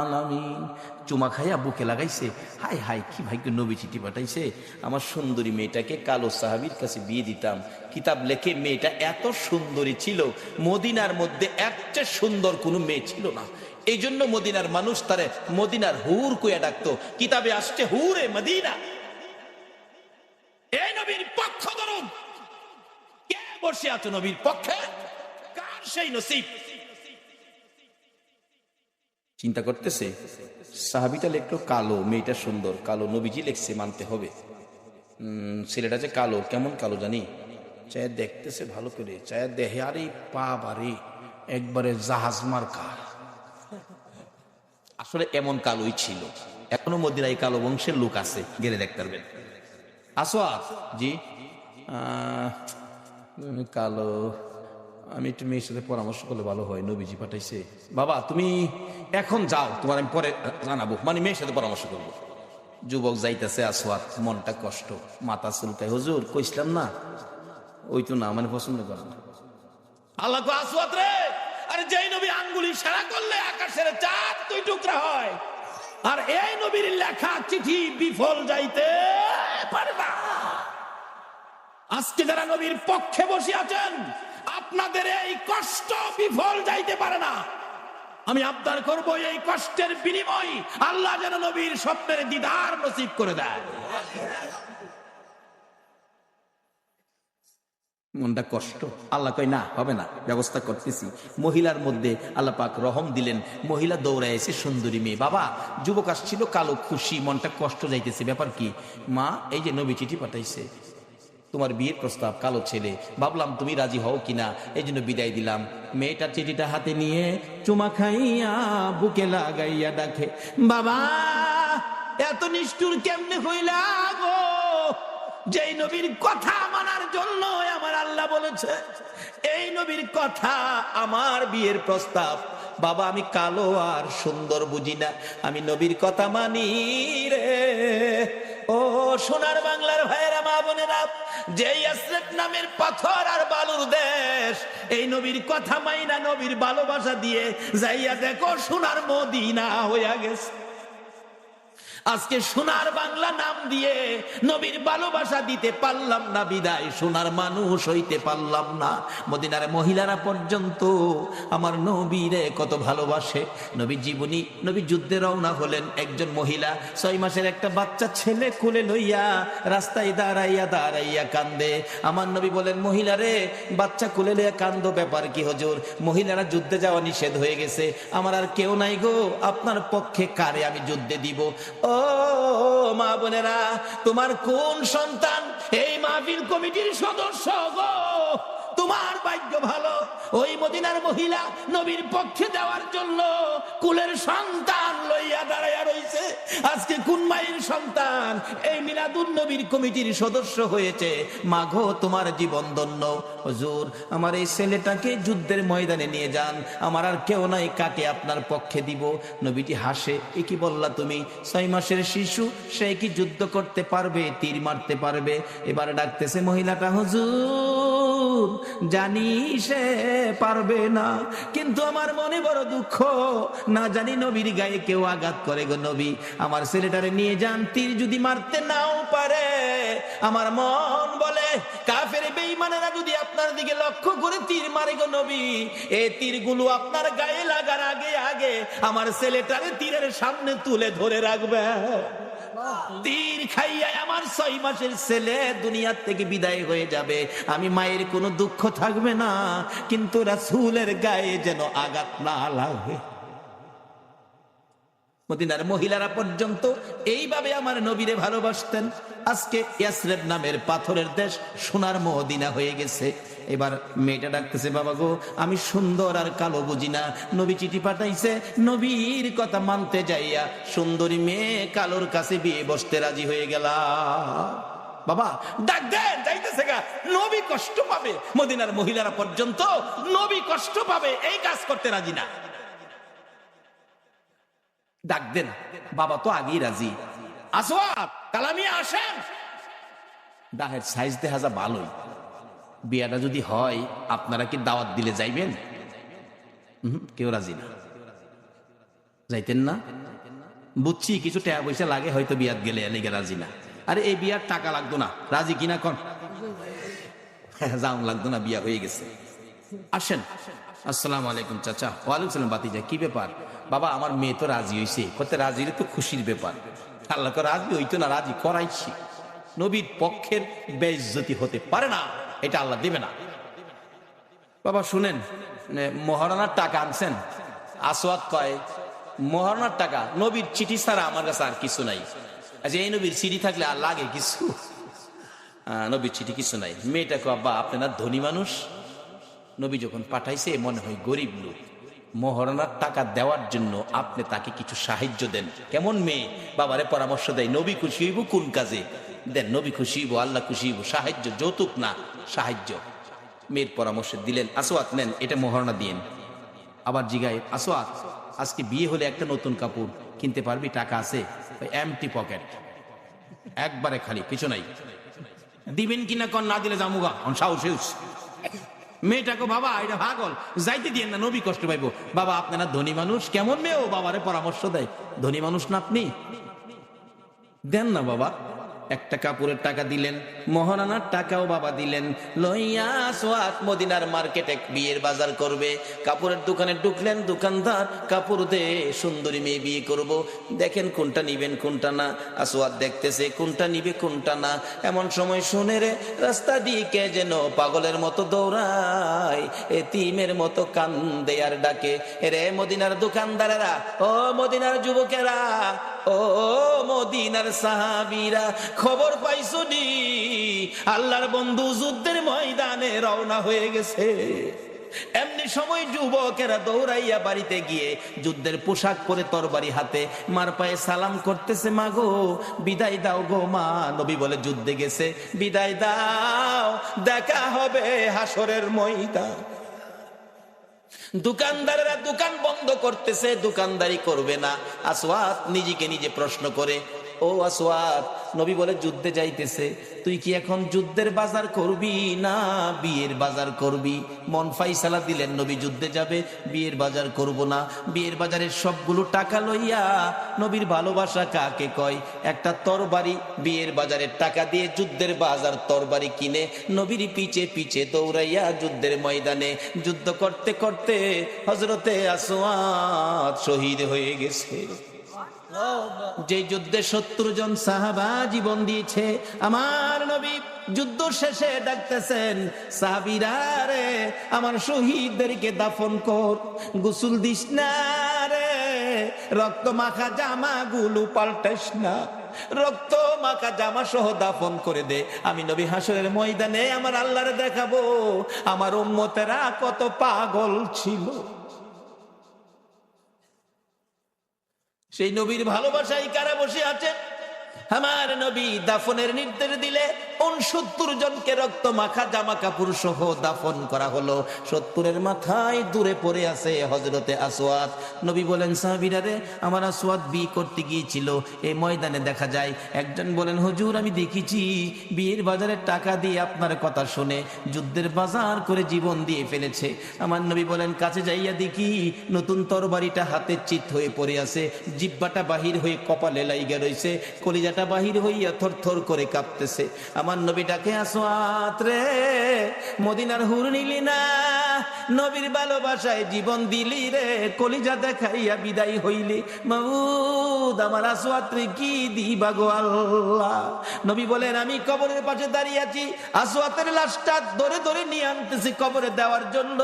আলামিন। চুমা খাইয়া বুকে লাগাইছে, হাই হাই কি ভাগ্য, নবী চিঠি পাঠাইছে, আমার সুন্দরী মেয়েটাকে কালো সাহাবীর কাছে বিয়ে দিতাম। কিতাব লেখে মেয়েটা এত সুন্দরী ছিল, মদিনার মধ্যে একটা সুন্দর কোনো মেয়ে ছিল না। এই জন্য মদিনার মানুষ তারে মদিনার হুর কইয়া ডাকতো। কিতাবে আসছে হুরে মদিনা। এই নবীর পক্ষ ধরুন, বসে আছো নবীর পক্ষে, কার সেই নসিব? চিন্তা করতেছে, সাহাবিটা লিখলো কালো, মেয়েটা সুন্দর, কালো নবীজি লিখছে মানতে হবে। ছেলেটা যে কালো, কেমন কালো জানি, চায় দেখতেছে ভালো করে, চায় দেহে, আরে পা বাড়ি একবারে জাহাজ মার্কা। আসলে এমন কালোই ছিল, এখনো মদিনায় কালো বংশের লোক আছে, গেলে দেখতে পারবেন। আসওয়াদ জি, কালো, আমি একটু মেয়ের সাথে পরামর্শ করলে ভালো হয়, নবীজি পাঠাইছে। বাবা তুমি এখন যাও, তোমার আমি পরে জানাবো, মানে মেয়ের সাথে পরামর্শ করবো। যুবক যাইতেছে, আসওয়াদ মনটা কষ্ট, মাথা চুলকায়, হুজুর কইছিলাম না, ওই তো না, মানে পছন্দ করে না। আল্লাহ কো, আসওয়াদ রে, আরে যেই নবী আঙ্গুলি ইশারা করলে আকাশের চাঁদ দুই টুকরা হয়, আর এই নবীর লেখা চিঠি বিফল যাইতে পারে না। আজকে যারা নবীর পক্ষে বসে আছেন, আপনাদের এই কষ্ট বিফল যাইতে পারে না। আমি আবদার করব, এই কষ্টের বিনিময় আল্লাহ যেন নবীর স্বপ্নের দিদার নসিব করে দেয়। মনটা কষ্ট, আল্লাহ কয় না, হবে না, ব্যবস্থা করতেছি। মহিলার মধ্যে আল্লাহ পাক রহম দিলেন, মহিলা দৌড়ায় এসে সুন্দরী মেয়ে। বাবা যুবক আসছিল কালো, খুশি, মনটা কষ্ট যাইতেছে, ব্যাপার কি? মা এই যে নবী চিঠি পাঠাইছে, তোমার বিয়ের প্রস্তাব, কালো ছেলে, ভাবলাম তুমি রাজি হও কিনা, এই জন্য বিদায় দিলাম। মেয়েটা চিঠিটা হাতে নিয়ে চুমা খাইয়া বুকে লাগাইয়া ডাকে, বাবা এত নিষ্ঠুর কেমনে হইলা গো? যেই নবীর কথা মানার জন্য আমার আল্লাহ বলেছে, এই নবীর কথা আমার বিয়ের প্রস্তাব। বাবা আমি কালো আর সুন্দর বুঝি না, আমি নবীর কথা মানি রে। ও সোনার বাংলার ভাইয়েরা, মা বোনেরা, যে ইয়াসরিব নামের পাথর আর বালুর দেশ, এই নবীর কথা মাইনা নবীর ভালোবাসা দিয়ে যাইয়া দেখো সোনার মদিনা হইয়া গেছে। আজকে সোনার বাংলা নাম দিয়ে নবীর ভালোবাসা দিতে পারলাম না, বিদায় সোনার মানুষ হইতে পারলাম না। মদিনার মহিলারা পর্যন্ত আমার নবীরে কত ভালোবাসে। নবী জীবনী, নবী যুদ্ধে রওনা হলেন, একজন মহিলা 6 মাসের একটা বাচ্চা ছেলে কোলে লইয়া রাস্তায় দাঁড়াইয়া দাঁড়াইয়া কান্দে। আমার নবী বলেন, মহিলারে বাচ্চা কোলে লইয়া কান্দো, ব্যাপার কি হুজুর? মহিলারা যুদ্ধে যাওয়া নিষেধ হয়ে গেছে, আমার আর কেউ নাই গো, আপনার পক্ষে কারে আমি যুদ্ধে দিব? ও মা বোনেরা, তোমার কোন সন্তান এই মাহফিল কমিটির সদস্য গো? তোমার ভাগ্য ভালো, ওই মদিনার মহিলা নবীর পক্ষে দেওয়ার জন্য কুলের সন্তান লইয়া দাঁড়াইয়া রইছে। আজকে কোন মায়ের সন্তান এই মিলাদুন নবীর কমিটির সদস্য হয়েছে? মাগো তোমার জীবন ধন্য। হুজুর আমার এই ছেলেটাকে যুদ্ধের ময়দানে নিয়ে যান, আমার আর কেউ নাই, কাকে আপনার পক্ষে দিব? নবীটি হাসে, এ কি বললা তুমি? 6 মাসের শিশু, সে কি যুদ্ধ করতে পারবে, তীর মারতে পারবে? এবার ডাকতেছে মহিলাটা, হুজুর জানি সে পারবে না, কিন্তু আমার মনে বড় দুঃখ, না জানি নবীর গায়ে কেউ আঘাত করে গো নবী, আমার ছেলেটারে নিয়ে যান, তীর যদি মারতে নাও পারে, আমার মন বলে কাফের বেঈমানেরা যদি আপনার দিকে লক্ষ্য করে তীর মারে গো নবী, এই তীরগুলো আপনার গায়ে লাগার আগে আগে আমার ছেলেটারে তীরের সামনে তুলে ধরে রাখবে। তীর খাইয়া আমার 6 মাসের ছেলে দুনিয়ার থেকে বিদায় হয়ে যাবে, আমি মায়ের কোনো দুঃখ থাকবে না, কিন্তু রাসূলের গায়ে যেন আঘাত না লাগে। মদিনার মহিলারা পর্যন্ত এইভাবে আমার নবীরে ভালোবাসতেন। আজকে ইয়াসরিব নামের পাথরের দেশ সোনার মদিনা হয়ে গেছে। এবার মেয়েটা ডাকতেছে, বাবা গো আমি সুন্দর আর কালো বুঝি না, নবী চিঠি পাঠাইছে, নবীর কথা মানতে যাইয়া সুন্দরী মেয়ে কালোর কাছে বিয়ে বসতে রাজি হয়ে গেলা। বাবা ডাক দেন, যাইতেছে গা, নবী কষ্ট পাবে। মদিনার মহিলারা পর্যন্ত নবী কষ্ট পাবে এই কাজ করতে রাজি না। ডাক দেন, বাবা তো আগেই রাজি। আসওয়াদ কালামি আসেন, দাহের সাইজ দেখা যা ভালোই, বিয়াটা যদি হয় আপনারা কি দাওয়াত দিলে যাইবেন? কেউ রাজি না, যাইতেন না? বুঝছি কিছু টাকা পয়সা লাগে হয়তো, বিয়াত গেলে এলিগে রাজি না। আরে এই বিয়ার টাকা লাগতো না, রাজি কিনা কন? যাওন লাগতো না, বিয়া হয়ে গেছে। আসেন। আসসালামু আলাইকুম চাচা। ওয়ালাইকুম সালাম বাতিজা, কি ব্যাপার? বাবা আমার মেয়ে তো রাজি হয়েছে। করতে রাজি হলে তো খুশির ব্যাপার, আল্লাহ তো রাজি হইতো না, রাজি করাইছি। নবীর পক্ষের বেইজ্জতি হতে পারে না, এটা আল্লাহ দেবে না। বাবা শুনেন, মহারণার টাকা আনছেন? আসওয়াদ কয়, মহারণার টাকা? নবীর চিঠি ছাড়া আমার কাছে আর কিছু নাই। আচ্ছা, এই নবীর চিঠি থাকলে আর লাগে কিছু? নবীর চিঠি কিছু নাই। মেয়েটা কয়, আব্বা আপনি না ধনী মানুষ, নবী যখন পাঠাইছে মনে হয় গরিব লোক, মহারণার টাকা দেওয়ার জন্য আপনি তাকে কিছু সাহায্য দেন। কেমন মেয়ে, বাবারে পরামর্শ দেয়, নবী খুশি হইব কোন কাজে দেন, নবী খুশি হইব, আল্লাহ খুশি হইব, সাহায্য, যৌতুক না সাহায্য। মেয়ের পরামর্শ দিলেন, আসওয়াদ নেন, এটা মহারণা দিয়েন। আবার জিগায়, আসওয়াদ আজকে বিয়ে হলে একটা নতুন কাপড় কিনতে পারবি, টাকা আছে? এমটি পকেট, একবারে খালি, কিছু নাই। দিবেন কিনা কন, না দিলে জামুগা সাহস। মেয়েটাকে, বাবা এটা পাগল, যাইতে দিয়েন না, নবী কষ্ট পাইবো। বাবা আপনারা ধনী মানুষ, কেমন মেয়ে ও বাবারে পরামর্শ দেয়, ধনী মানুষ না আপনি, দেন না বাবা। একটা কাপড়ের টাকা দিলেন, মহারানার টাকাও বাবা দিলেন। লইয়া আসওয়াদ মদিনার মার্কেটে বিয়ের বাজার করবে। কাপড়ের দোকানে ঢুকলেন, দোকানদার, কাপড় দে, সুন্দরী মেয়ে বিয়ে করব, দেখেন কোনটা নিবেন কোনটা না। আসওয়াদ দেখতেছে কোনটা নিবে কোনটা না। এমন সময় শুনে রে, রাস্তা দিয়ে কে যেন পাগলের মতো দৌড়ায়, এতিমের মতো কান্দে আর ডাকে, রে মদিনার দোকানদারেরা, ও মদিনার যুবকেরা, ও মদিনার সাহাবীরা, খবর পাইছো নি? আল্লাহর বন্ধু যুদ্ধের ময়দানে রওনা হয়ে গেছে। এমনি সময় যুবকেরা দৌড়াইয়া বাড়িতে গিয়ে যুদ্ধের পোশাক পরে তরবারি হাতে মার পায়ে সালাম করতেছে, মা গো বিদায় দাও গো মা। নবী বলে, যুদ্ধে গেছে, বিদায় দাও, দেখা হবে হাসরের ময়দান। দোকানদারেরা দোকান বন্ধ করতেছে, দোকানদারি করবে না। আসওয়াদ নিজেকে নিজে প্রশ্ন করে, ও আসওয়াদ, নবী বলে যুদ্ধে যাইতেছে, তুই কি এখন যুদ্ধের বাজার করবি না বিয়ের বাজার করবি? মন ফাইসালা দিলেন, নবী যুদ্ধে যাবে, বিয়ের বাজার করব না। বিয়ের বাজারের সবগুলো টাকা লইয়া, নবীর ভালোবাসা কাকে কয়, একটা তরবারি বিয়ের বাজারের টাকা দিয়ে যুদ্ধের বাজার তরবারি কিনে নবীর পিছে পিছে দৌড়াইয়া যুদ্ধের ময়দানে যুদ্ধ করতে করতে হযরতে আসওয়াদ শহীদ হয়ে গেছে। যে যুদ্ধে 70 জন সাহাবা জীবন দিয়েছে, আমার নবী যুদ্ধ শেষে ডাকতেছেন, সাহাবীরা রে, আমার শহীদদেরকে দাফন কর, গোসল দিস না রে, রক্ত মাখা জামা গুলো পাল্টাস না, রক্ত মাখা জামা সহ দাফন করে দে। আমি নবী হাসরের ময়দানে আমার আল্লাহরে দেখাবো আমার উম্মতেরা কত পাগল ছিল। সেই নবীর ভালোবাসায় কারা বসে আছে? আমার নবী দাফনের নির্দেশ দিলে 69 জনকে রক্ত মাখা জামা কাপড় সহ দাফন করা হলো। 70-এর মাথায় দূরে পড়ে আছে হযরতে আসওয়াদ। নবী বলেন, সাহাবীরা রে, আমার আসওয়াদ বিয়ে করতে গিয়েছিল, এই ময়দানে দেখা যায়। একজন বলেন, হুজুর আমি দেখেছি, বিয়ের বাজারের টাকা দিয়ে আপনার কথা শুনে যুদ্ধের বাজার করে জীবন দিয়ে ফেলেছে। আমার নবী বলেন, কাছে যাইয়া দেখি, নতুন তরবারিটা হাতে চিত হয়ে পড়ে আছে, জিহ্বাটা বাহির হয়ে কপালে লাইগা রইছে, কলিজাটা বাহির হইয়া থরথর করে কাঁপতেছে। আমার নবী ডাকে, আসওয়াদ রে, মদিনার হুর নিলি না, নবীর ভালোবাসায় জীবন দিলি রে, কলিজা দেখাইয়া বিদায় হইলি, মাবুদ আমার আসওয়াদ রে কি দিবা গো আল্লাহ। নবী বলেন, আমি কবরের পাশে দাঁড়িয়ে আছি, আসওয়াদের লাশটা ধরে ধরে নিয়ে আনতেছি কবরে দেওয়ার জন্য।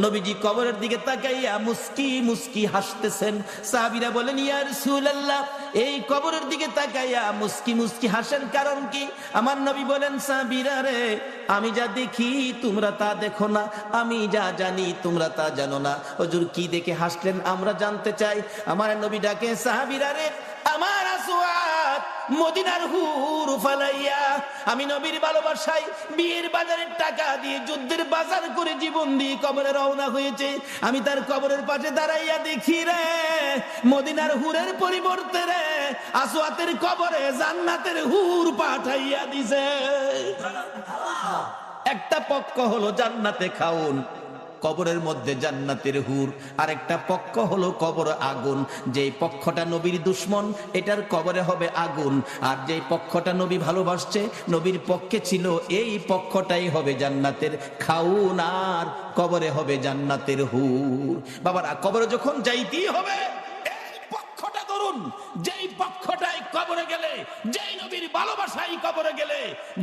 নবীজি কবরের দিকে তাকাইয়া মুস্কি মুস্কি হাসতেছেন। সাহাবীরা বলেন, ইয়া রাসূলুল্লাহ, এই কবরের দিকে তাকাইয়া মুস্কি মুস্কি হাসেন কারণ কি? আমার নবী বলেন, সাহাবীরা রে, আমি যা দেখি তোমরা তা দেখো না, আমি যা জানি তোমরা তা জানো না। হুজুর কি দেখে হাসলেন আমরা জানতে চাই। আমার নবী ডাকে, সাহাবীরা রে, আমার আসওয়াদ মদিনার হুর ফালাইয়া আমি নবীর ভালোবাসায় বিয়ের বাজারের টাকা দিয়ে যুদ্ধের বাজার করে জীবন দিয়ে কবরে রওনা হয়েছে। আমি তার কবরের পাশে দাঁড়াইয়া দেখি রে, মদিনার হুরের পরিবর্তে রে আসওয়াতের কবরে জান্নাতের হুর পাঠাইয়া দিছে। একটা পক্ষ হলো জান্নাতে খাউন, কবরের মধ্যে জান্নাতের হুর, আরেকটা পক্ষ হলো কবর আগুন। যেই পক্ষটা নবীর দুশ্মন, এটার কবরে হবে আগুন, আর যেই পক্ষটা নবী ভালোবাসছে, নবীর পক্ষে ছিল, এই পক্ষটাই হবে জান্নাতের খাউন, আর কবরে হবে জান্নাতের হুর। বাবারা, কবরে যখন যাইতেই হবে, এই পক্ষটা ধরুন, যেই পক্ষটায় কবরে গেলে, যেই নবীর ভালোবাসাই কবরে গেলে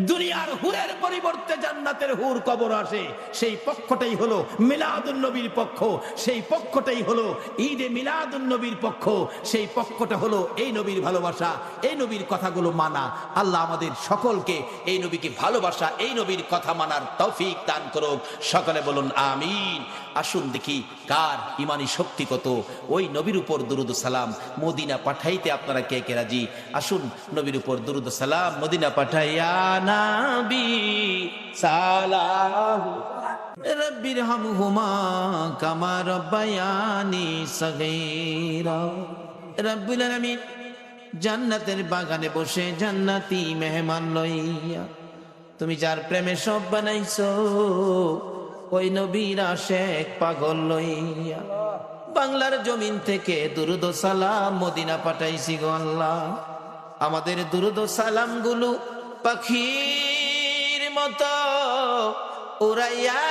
দুনিয়ার হুরের পরিবর্তে জান্নাতের হুর কবর আসে, সেই পক্ষটাই হলো মিলাদুন নবীর পক্ষ, সেই পক্ষটাই হলো ঈদে মিলাদুন নবীর পক্ষ, সেই পক্ষটা হলো এই নবীর ভালোবাসা, এই নবীর কথাগুলো মানা। আল্লাহ আমাদের সকলকে এই নবীকে ভালোবাসা, এই নবীর কথা মানার তৌফিক দান করুক। সকলে বলুন আমিন। আসুন দেখি কার ইমানি শক্তি কত। ওই নবীর উপর দুরুদ সালাম মদিনা পাঠাইতে আপনারা কে কে রাজি? আসুন নবীর উপর দুরুদ সালাম মদিনা পাঠাইয়া নবী সালাম রব্বির হামহুমা কামা রব্বায়ানি সগীরা। রব্বুল আলামিন জান্নাতের বাগানে বসে জান্নাতি মেহমান লইয়া তুমি যার প্রেমে সব বানাইছো, ওই নবীর আশেক পাগল লইয়া বাংলার জমিন থেকে দুরুদ সালাম মদিনা পাঠাইছি গো আল্লাহ। আমাদের দুরুদ সালাম গুলো পাখির মতো উড়াইয়া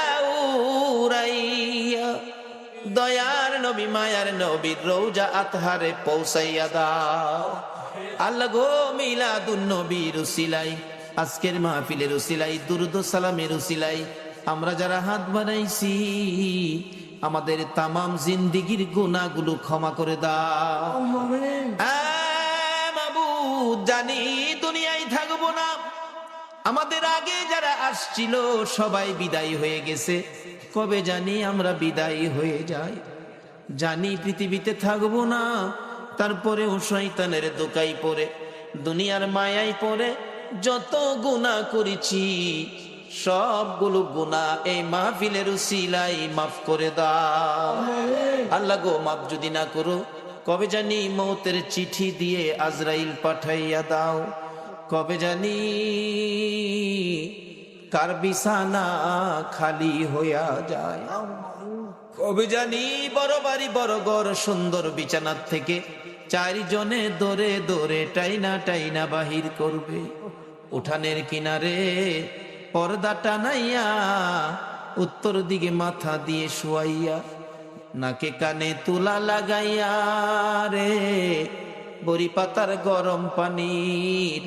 উড়াইয়া দয়ার নবী মায়ার নবীর রওজা আতহারে পৌঁছাইয়া দাও। আল্লাহ গো মিলাদুন নবীর উসিলাই, আজকের মাহফিলের উসিলাই, দুরুদ সালামের উসিলাই আমরা যারা হাত বানাইছি, আমাদের তামাম জিন্দিগির গুনাহগুলো ক্ষমা করে দাও। মাবুদ, জানি দুনিয়ায় থাকবো না, আমাদের আগে যারা আসছিল সবাই বিদায় হয়ে গেছে, কবে জানি আমরা বিদায় হয়ে যাই। জানি পৃথিবীতে থাকবো না, তারপরেও শয়তানের দোকাই পড়ে, দুনিয়ার মায়ায় পড়ে যত গুনাহ করেছি সবগুলো গুনাহ এই মাহফিলের উসিলাই মাফ করে দাও। আল্লাহ গো, মাফ যদি না করো, কবে জানি মৌতের চিঠি দিয়ে আজরাইল পাঠাইয়া দাও। কবে জানি কার বিছানা খালি হইয়া যায়, কবে জানি বড় বাড়ি বড় ঘর সুন্দর বিছানার থেকে চারজনে দৌড়ে দৌড়ে টাইনা টাইনা বাহির করবে। উঠানের কিনারে পর্দা টানাইয়া উত্তর দিকে মাথা দিয়ে শুয়াইয়া নাকে কানে তুলা লাগাইয়া রে বড়ি পাতার গরম পানির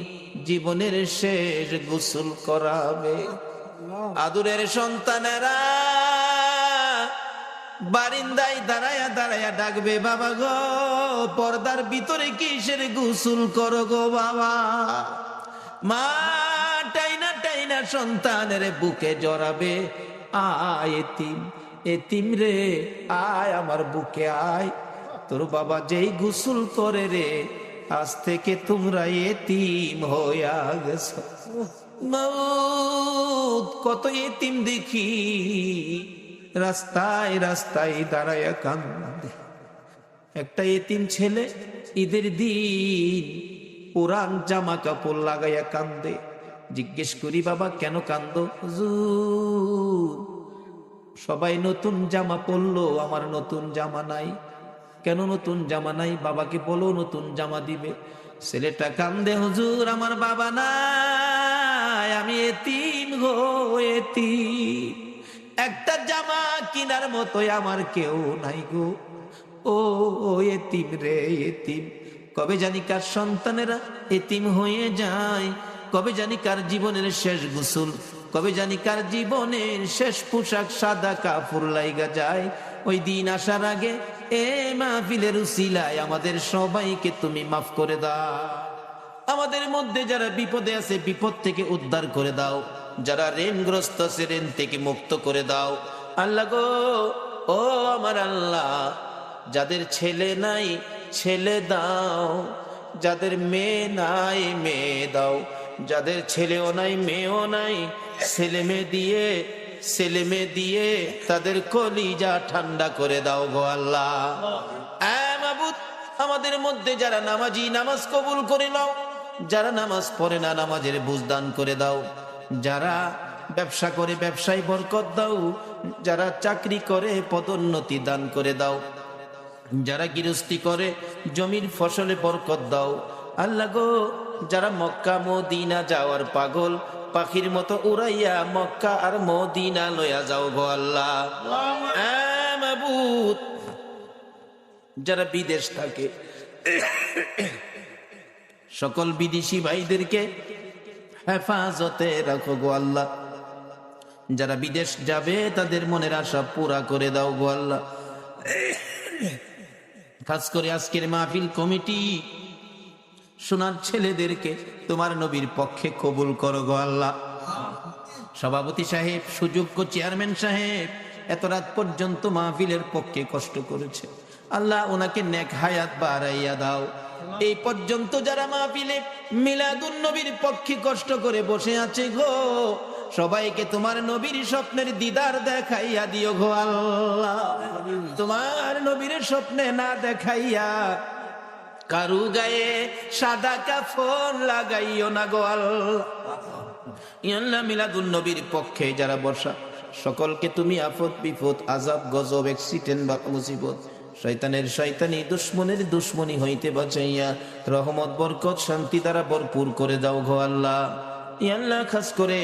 জীবনের শেষ গোসল করাবে। আদুরের সন্তানেরা বারিন্দায় দাঁড়ায়া দাঁড়ায়া ডাকবে, বাবা গো পর্দার ভিতরে কিসের গোসল করো গো বাবা। মা টাইনা টাইনা সন্তানের বুকে জড়াবে, আয় এতিম, এতিম রে আয় আমার বুকে আয়, তোর বাবা যেই গোসল করে রে আজ থেকে তোমরা এতিম হইয়া গেছো। মউত কত এতিম দেখি রাস্তায় রাস্তায় দাঁড়ায়া কান্দে। একটা এতিম ছেলে ঈদের দিন পুরান জামা কাপড় লাগাইয়া কান্দে। জিজ্ঞেস করি, বাবা কেন কান্দো? হুজুর সবাই নতুন জামা পরলো, আমার নতুন জামা নাই। কেন নতুন জামা নাই? বাবাকে বলো নতুন জামা দিবে। ছেলেটা কান্দে, হুজুর আমার বাবা নাই, আমি এতিম গো এতিম, একটা জামা কিনার মতো আমার কেউ নাই গো। ও এতিম রে এতিম। কবে জানি কার সন্তানেরা এতিম হয়ে যায়, কবে জানি কার জীবনের শেষ গোসল, কবে জানি কার জীবনের শেষ পোশাক সাদা কাপড় লাইগা যায়। ওই দিন আসার আগে এ মাহফিলের উসিলায় আমাদের সবাইকে তুমি মাফ করে দাও। আমাদের মধ্যে যারা বিপদে আছে বিপদ থেকে উদ্ধার করে দাও, যারা ঋণগ্রস্ত আছে ঋণ থেকে মুক্ত করে দাও। আল্লাহ গো, ও আমার আল্লাহ, যাদের ছেলে নাই ছেলে দাও, যাদের মেয়ে নাই মেয়ে দাও, যাদের ছেলেও নাই মেয়েও নাই ছেলে মেয়ে দিয়ে তাদের কলিজা ঠান্ডা করে দাও গো আল্লাহ। মাবুদ, আমাদের মধ্যে যারা নামাজি নামাজ কবুল করে নাও, যারা নামাজ পড়ে না নামাজের বুঝদান করে দাও, যারা ব্যবসা করে ব্যবসায় বরকত দাও, যারা চাকরি করে পদোন্নতি দান করে দাও, যারা গৃহস্থী করে জমির ফসলে বরকত দাও। আল্লাহ গো, যারা মক্কা মদিনা যাওয়ার পাগল, পাখির মতো উড়াইয়া মক্কা আর মদিনা লইয়া যাও গো আল্লাহ। মাবুদ, যারা বিদেশ থাকে সকল বিদেশি ভাইদেরকে হেফাজতে রাখো গো আল্লাহ। যারা বিদেশ যাবে তাদের মনের আশা পুরা করে দাও গো আল্লাহ। খাস করে আজকের মাহফিল কমিটি সোনার ছেলেদেরকে তোমার নবীর পক্ষে কবুল করো গো আল্লাহ। সভাপতি সাহেব, সুযোগ্য চেয়ারম্যান সাহেব এত রাত পর্যন্ত মাহফিলের পক্ষে কষ্ট করেছে, আল্লাহ ওনাকে নেক হায়াত বাড়াইয়া দাও। এই পর্যন্ত যারা মাহফিলে মিলাদুন নবীর পক্ষে কষ্ট করে বসে আছে গো, সবাইকে তোমার নবীর স্বপ্নের দিদার দেখাইয়া দিও গো আল্লাহ। তোমার নবীর স্বপ্নে না দেখাইয়া কারু গায়ে সাদা কাফন লাগাইও না গো আল্লাহ। মিলাদুন নবীর পক্ষে যারা বসা সকলকে তুমি আফত বিপদ আযাব গজব অ্যাক্সিডেন্ট বা মুসিবত শয়তানের শয়তানি দুশ্মনের দুশ্মনী হইতে বাঁচাইয়া রহমত বরকত শান্তি দ্বারা ভরপুর করে দাও গো আল্লাহ। আল্লাহ খাস করে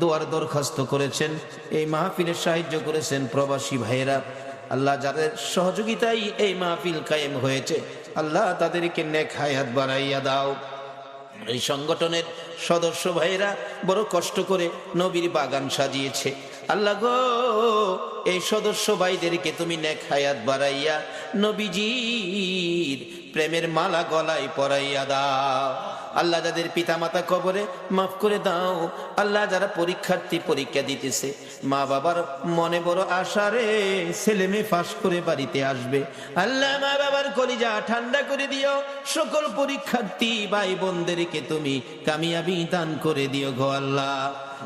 দোয়ার দরখাস্ত করেছেন, এই মাহফিলে সাহায্য করেছেন প্রবাসী ভাইয়েরা, আল্লাহ যাদের সহযোগিতায় এই মাহফিল কায়েম হয়েছে, আল্লাহ তাদেরকে নেক হায়াত বাড়াইয়া দাও। এই সংগঠনের সদস্য ভাইয়েরা বড় কষ্ট করে নবীর বাগান সাজিয়েছে, আল্লাহ গো এই সদস্য ভাইদেরকে তুমি নেক হায়াত বাড়াইয়া নবীজির প্রেমের মালা গলায় পরাইয়া দাও। আল্লাহ যাদের পিতামাতা কবরে মাফ করে দাও। আল্লাহ যারা পরীক্ষার্থী পরীক্ষা দিতেছে, মা বাবার মনে বড় আশা রে ছেলে মেয়ে পাস করে বাড়িতে আসবে, আল্লাহ মা বাবার কলিজা ঠান্ডা করে দিও। সকল পরীক্ষার্থী ভাই বোনদেরকে তুমি কামিয়াবি দান করে দিও গো আল্লাহ।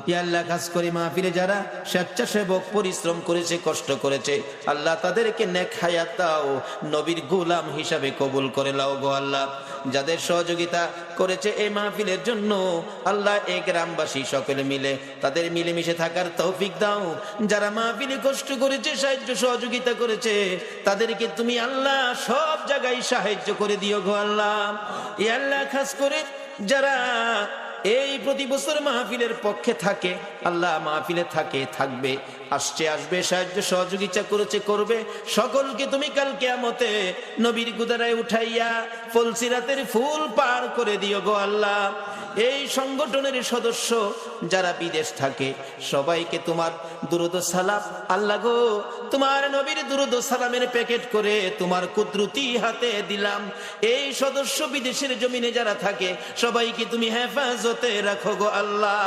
ইয়া আল্লাহ খাস করে মাহফিলে যারা স্বেচ্ছাসেবক পরিশ্রম করেছে কষ্ট করেছে, আল্লাহ তাদেরকে নেক হায়াত দাও, নবীর গোলাম হিসাবে কবুল করে নাও গো আল্লাহ। যাদের সহযোগিতা করেছে এই মাহফিলের জন্য, আল্লাহ এই গ্রামবাসী সকলে মিলে তাদের মিলেমিশে থাকার তৌফিক দাও। যারা মাহফিলে কষ্ট করেছে সাহায্য সহযোগিতা করেছে, তাদেরকে তুমি আল্লাহ সব জায়গায় সাহায্য করে দিও গো আল্লাহ। ইয়া আল্লাহ খাস করে যারা এই প্রতি বছর মাহফিলের পক্ষে থাকে, আল্লাহ মাহফিলে থাকে থাকবে আসছে আসবে সাহায্য সহযোগিতা করেছে করবে, সকলকে তুমি কাল কিয়ামতে নবীর গুদারায় উঠাইয়া ফুলসিরাতের ফুল পার করে দিও গো আল্লাহ। এই সংগঠনের সদস্য যারা বিদেশ থাকে সবাইকে তোমার দুরূদ সালাম, আল্লাহ গো তোমার নবীর দুরূদ সালামের প্যাকেট করে তোমার কুদরতি হাতে দিলাম। এই সদস্য বিদেশের জমিনে যারা থাকে সবাইকে তুমি হেফাজতে রাখো গো আল্লাহ।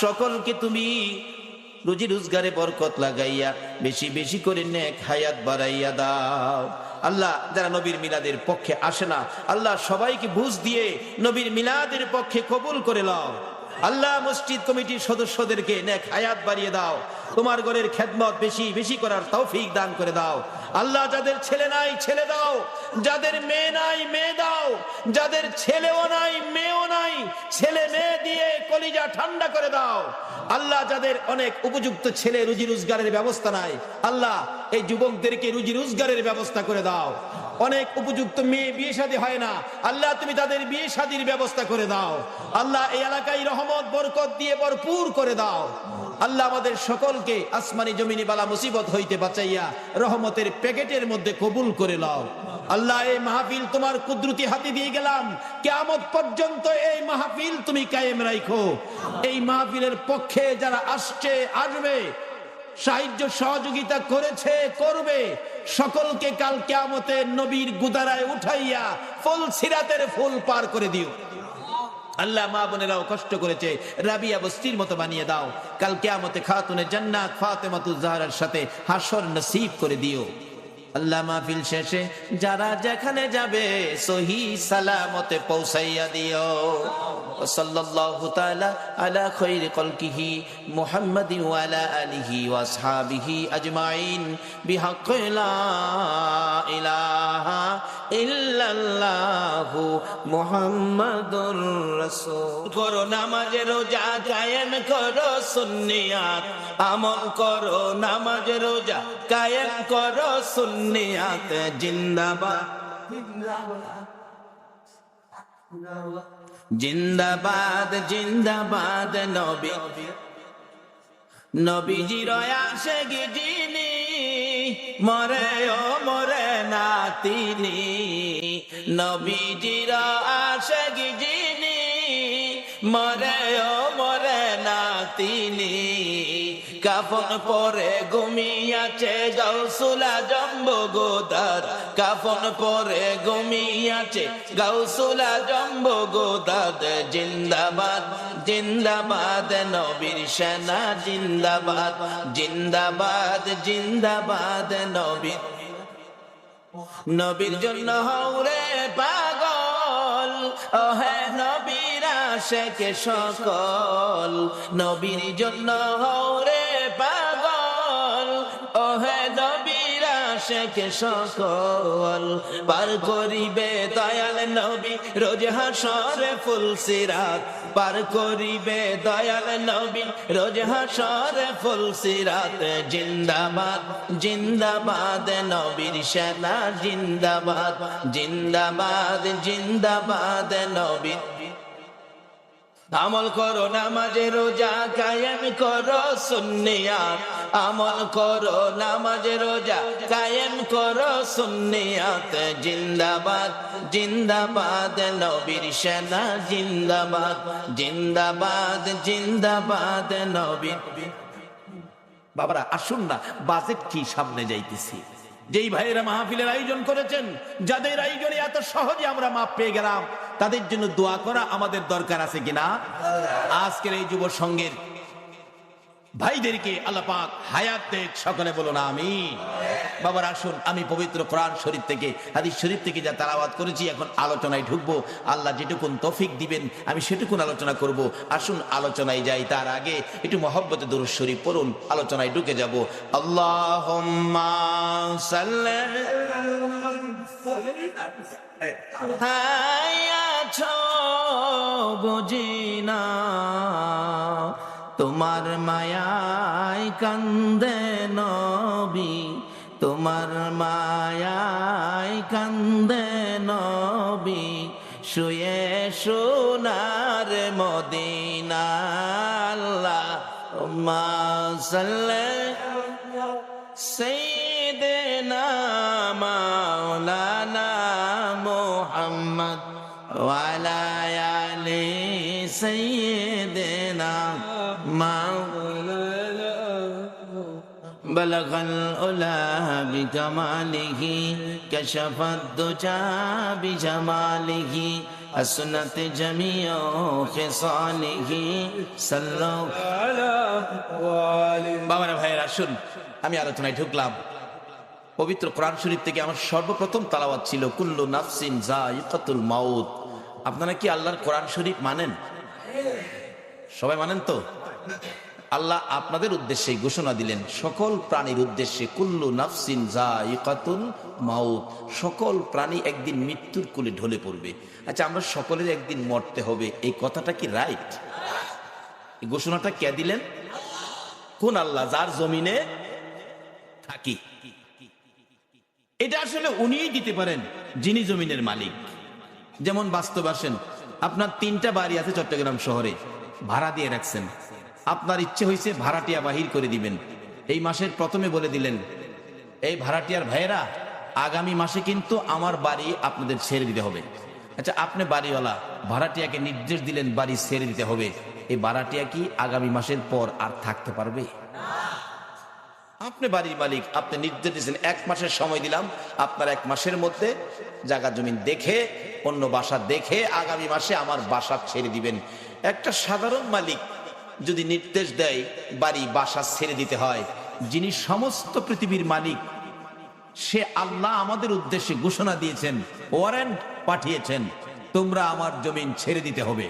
সকলকে তুমি রুজি রোজগারে বরকত লাগাইয়া বেশি বেশি করে নেক হায়াত বাড়াইয়া দাও। আল্লাহ যারা নবীর মিলাদের পক্ষে আসে না, আল্লাহ সবাইকে বুঝ দিয়ে নবীর মিলাদের পক্ষে কবুল করে নাও। আল্লাহ মসজিদ কমিটির সদস্যদেরকে নেক হায়াত বাড়িয়ে দাও, তোমার ঘরের খেদমত বেশি বেশি করার তৌফিক দান করে দাও। আল্লাহ যাদের ছেলে নাই ছেলে দাও, যাদের মেয়ে নাই মেয়ে দাও, যাদের ছেলেও নাই মেয়েও নাই ছেলে মেয়ে দিয়ে কলিজা ঠান্ডা করে দাও। আল্লাহ যাদের অনেক উপযুক্ত ছেলে রুজি রোজগারের ব্যবস্থা নাই, আল্লাহ এই যুবকদেরকে রুজি রোজগারের ব্যবস্থা করে দাও। অনেক উপযুক্ত মেয়ে বিয়ে শাদী হয় না, আল্লাহ তুমি তাদের বিয়ে শাদীর ব্যবস্থা করে দাও। আল্লাহ এই এলাকায় রহমত বরকত দিয়ে ভরপুর করে দাও। আল্লাহ আমাদের সকলকে আসমানি জমিনি বালা মুসিবত হইতে বাঁচাইয়া রহমতের প্যাকেটের মধ্যে কবুল করে নাও। আল্লাহ এই মাহফিল তোমার কুদরতি হাতে দিয়ে গেলাম, কিয়ামত পর্যন্ত এই মাহফিল তুমি কায়েম রাখো। এই মাহফিলের পক্ষে যারা আসছে আসবে, সাহায্য সহযোগিতা করেছে করবে, সকলকে কাল কিয়ামতে নবীর গুদারায় উঠাইয়া ফুল সিরাতের ফুল পার করে দিও। আল্লাহ মা বোনেরাও কষ্ট করেছে, রাবিয়া বস্তির মতো বানিয়ে দাও। কাল কিয়ামতে খাতুনে জান্নাত ফাতেমাতুজ জাহরার সাথে হাসর নসিব করে দিও। আল্লাহ মাহফিল শেষে যারা যেখানে যাবে সহি সালামতে পৌঁছাইয়া দিও। সাল্লাল্লাহু তাআলা আলা খায়রি খালকিহি মুহাম্মাদিন ওয়া আলা আলিহি ওয়া আসহাবিহি আজমাইন বিহাক্কি লা ইলাহা ইল্লাল্লাহু মুহাম্মাদুর রাসূল। করো নামাজ রোজা কায়েম করো সুন্নিয়াত, আমল করো নামাজ রোজা কায়েম করো সুন্নিয়াত। জিন্দাবাদ জিন্দাবাদ জিন্দাবাদ নবী নবীজির আশিক যিনি মরে ও মরে না তিনি, নবীজির আশিক যিনি মরেও মরে না তিনি, কাফন পরে ঘুমিয়াছে গাউসুল আজম বগদাদ, কাফন পরে ঘুমিয়াছে গাউসুল আজম বগদাদ। জিন্দাবাদ জিন্দাবাদ নবীর সেনা, জিন্দাবাদ জিন্দাবাদ জিন্দাবাদ নবীর, নবীর জন্য হৌরে পাগল ওহে নবীর আশিক সকল, নবীর জন্য হৌরে পাগল ওহে নবীর আশিক সকল। পার করিবে দয়াল নবী রোজ হাসরে ফুলসিরাত, পার করিবে দয়াল নবী রোজ হাসরে ফুলসিরাত। জিন্দাবাদ জিন্দাবাদ নবীর সেনা, জিন্দাবাদ জিন্দাবাদ জিন্দাবাদ নবীর। আমল করো নামাজে রোজা কায়েম করো সুন্নিয়াত, আমল করো নামাজে রোজা কায়েম করো সুন্নিয়াত। জিন্দাবাদ জিন্দাবাদ নবীর সেনা, জিন্দাবাদ জিন্দাবাদ জিন্দাবাদ নবীর। বাবারা আসুন না, বাজেট কি সামনে যাইতেছি, যেই ভাইয়েরা মাহফিলের আয়োজন করেছেন, যাদের আয়োজনে এত সহজে আমরা মাপ পেয়ে গেলাম, তাদের জন্য দোয়া করা আমাদের দরকার আছে কিনা? আজকের এই যুব সংঘের ভাইদেরকে আল্লাহ পাক হায়াত দেখ, সকলে বলুন আমিন। বাবার আসুন, আমি পবিত্র কোরআন শরীফ থেকে, হাদিস শরীফ থেকে যা তেলাওয়াত করেছি, এখন আলোচনায় ঢুকবো। আল্লাহ যেটুকুন তৌফিক দিবেন আমি সেটুকুন আলোচনা করব। আসুন আলোচনায় যাই, তার আগে একটু মহব্বতে দুরূদ শরীফ পড়ুন, আলোচনায় ঢুকে যাব। আল্লাহুম্মা সাল্লি আছো বুঝিনা তোমার মায়ায় কান্দে নবী, তোমার মায়ায় কান্দে নবী, শুয়ে সোনার মদিনা। আল্লাহুম্মা সাল্লি সাইয়্যিদিনা মাওলানা মুহাম্মদ ওয়া আলা আলি সাইয়্যিদিনা মাওলানা। বলগল উলা বিকামালিহি কাশাফাদ দুজা বিজামালিহি, আসনাত জামিউ খিসালিহি সাল্লাল্লাহু আলাইহি। বাবারা ভাইয়েরা আসুন, আমি আলোচনায় ঢুকলাম। পবিত্র কোরআন শরীফ থেকে আমার সর্বপ্রথম তেলাওয়াত ছিল কুল্লু নাফসিন যায়িকাতুল মাউত। আপনারা কি আল্লাহর কোরআন শরীফ মানেন? সবাই মানেন তো? আল্লাহ আপনাদের উদ্দেশ্যে ঘোষণা দিলেন, সকল প্রাণীর উদ্দেশ্যে, কুল্লু নাফসিন যায়িকাতুল মাউত, সকল প্রাণী একদিন মৃত্যুর কোলে ঢলে পড়বে। আচ্ছা, আমরা সকলের একদিন মরতে হবে, এই কথাটা কি রাইট? এই ঘোষণাটা কে দিলেন? কোন আল্লাহ? যার জমিনে থাকি। এটা আসলে উনিই দিতে পারেন, যিনি জমিনের মালিক। যেমন বাস্তব আসেন, আপনার 3টা বাড়ি আছে চট্টগ্রাম শহরে, ভাড়া দিয়ে রাখছেন। আপনার ইচ্ছে হয়েছে ভাড়াটিয়া বাহির করে দিবেন। এই মাসের প্রথমে বলে দিলেন, এই ভাড়াটিয়ার ভাইয়েরা, আগামী মাসে কিন্তু আমার বাড়ি আপনাদের ছেড়ে দিতে হবে। আচ্ছা, আপনি বাড়িওয়ালা, ভাড়াটিয়াকে নির্দেশ দিলেন বাড়ি ছেড়ে দিতে হবে। এই ভাড়াটিয়া কি আগামী মাসের পর আর থাকতে পারবে? আপনি বাড়ির মালিক, আপনি নির্দেশ দিয়েছেন 1 মাসের সময় দিলাম, আপনার 1 মাসের মধ্যে জায়গা জমিন দেখে, অন্য বাসা দেখে আগামী মাসে আমার বাসা ছেড়ে দিবেন। একটা সাধারণ মালিক যদি নির্দেশ দেয় বাড়ি বাসা ছেড়ে দিতে হয়, যিনি সমস্ত পৃথিবীর মালিক, সে আল্লাহ আমাদের উদ্দেশ্যে ঘোষণা দিয়েছেন, ওয়ারেন্ট পাঠিয়েছেন, তোমরা আমার জমিন ছেড়ে দিতে হবে।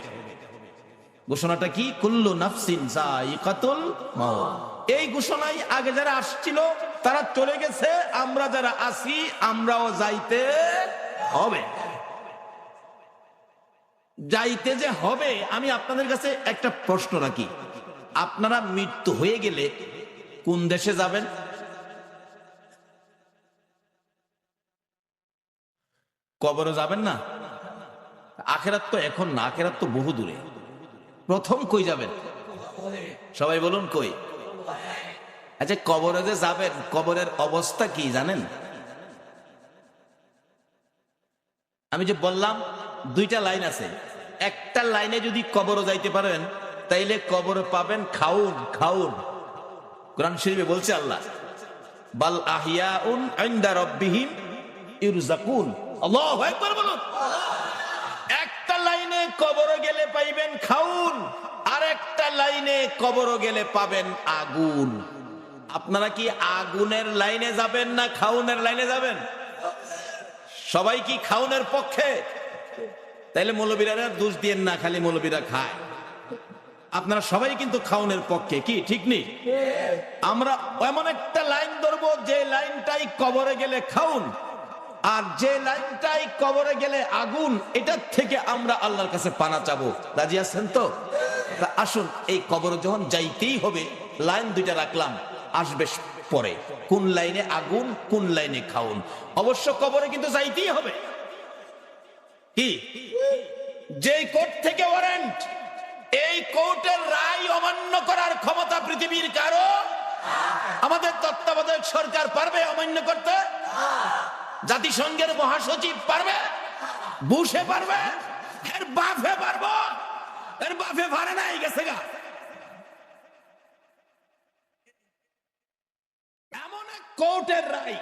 ঘোষণাটা কি? কুল্লু নাফসিন যায়িকাতুল মাউত। এই ঘোষণায় আগে যারা আসছিল তারা চলে গেছে, আমরা যারা আছি আমরাও যাইতে হবে। যাইতে যে হবে, আমি আপনাদের কাছে একটা প্রশ্ন রাখি, আপনারা মৃত্যু হয়ে গেলে কোন দেশে যাবেন? কবরে যাবেন না? আখেরাত তো এখন না, আখেরাত তো বহু দূরে। প্রথম কই যাবেন? সবাই বলুন কই? আচ্ছা, কবরে যে যাবেন, কবরের অবস্থা কি জানেন? আমি যে বললাম 2টা লাইন আছে, একটা লাইনে যদি কবরও যাইতে পারেন তাইলে কবর পাবেন খাউন খাউন। কোরআন শরীফে বলছে আল্লাহ, বাল আহিয়াউন ইনদা রাব্বিহিম ইরযাকুন। আল্লাহু আকবার বলুন। একটা লাইনে কবরে গেলে পাইবেন খাউন, আর একটা লাইনে কবরে গেলে পাবেন আগুন। আপনারা কি আগুনের লাইনে যাবেন না খাউনের লাইনে যাবেন? সবাই কি খাউনের পক্ষে? তাইলে মৌলবীরা দোষ দিয়েন না, খালি মৌলবীরা খায়। আপনারা সবাই কিন্তু খাউনের পক্ষে, কি ঠিক নেই? আমরা এমন একটা লাইন ধরবো যে লাইনটাই কবরে গেলে খাউন, আর যে লাইনটাই কবরে গেলে আগুন। এটার থেকে আমরা আল্লাহর কাছে পানা চাবো। রাজি আছেন তো? আসুন, এই কবরে যখন যাইতেই হবে, লাইন দুইটা রাখলাম, আসবে পরে কোন লাইনে আগুন কোন লাইনে খাউন। অবশ্য কবরে কিন্তু যাইতেই হবে। কি যে কোর্ট থেকে ওয়ারেন্ট, এই কোর্টের রায় অমান্য করার ক্ষমতা পৃথিবীর কারো? আমাদের তত্ত্বাবধায়ক সরকার পারবে অমান্য করতে? জাতিসংঘের মহাসচিব পারবে? বুশে পারবে? এর বাফে পারবো? এর বাফে পারে নাই, গেছে গা। এমন এক কোর্টের রায়,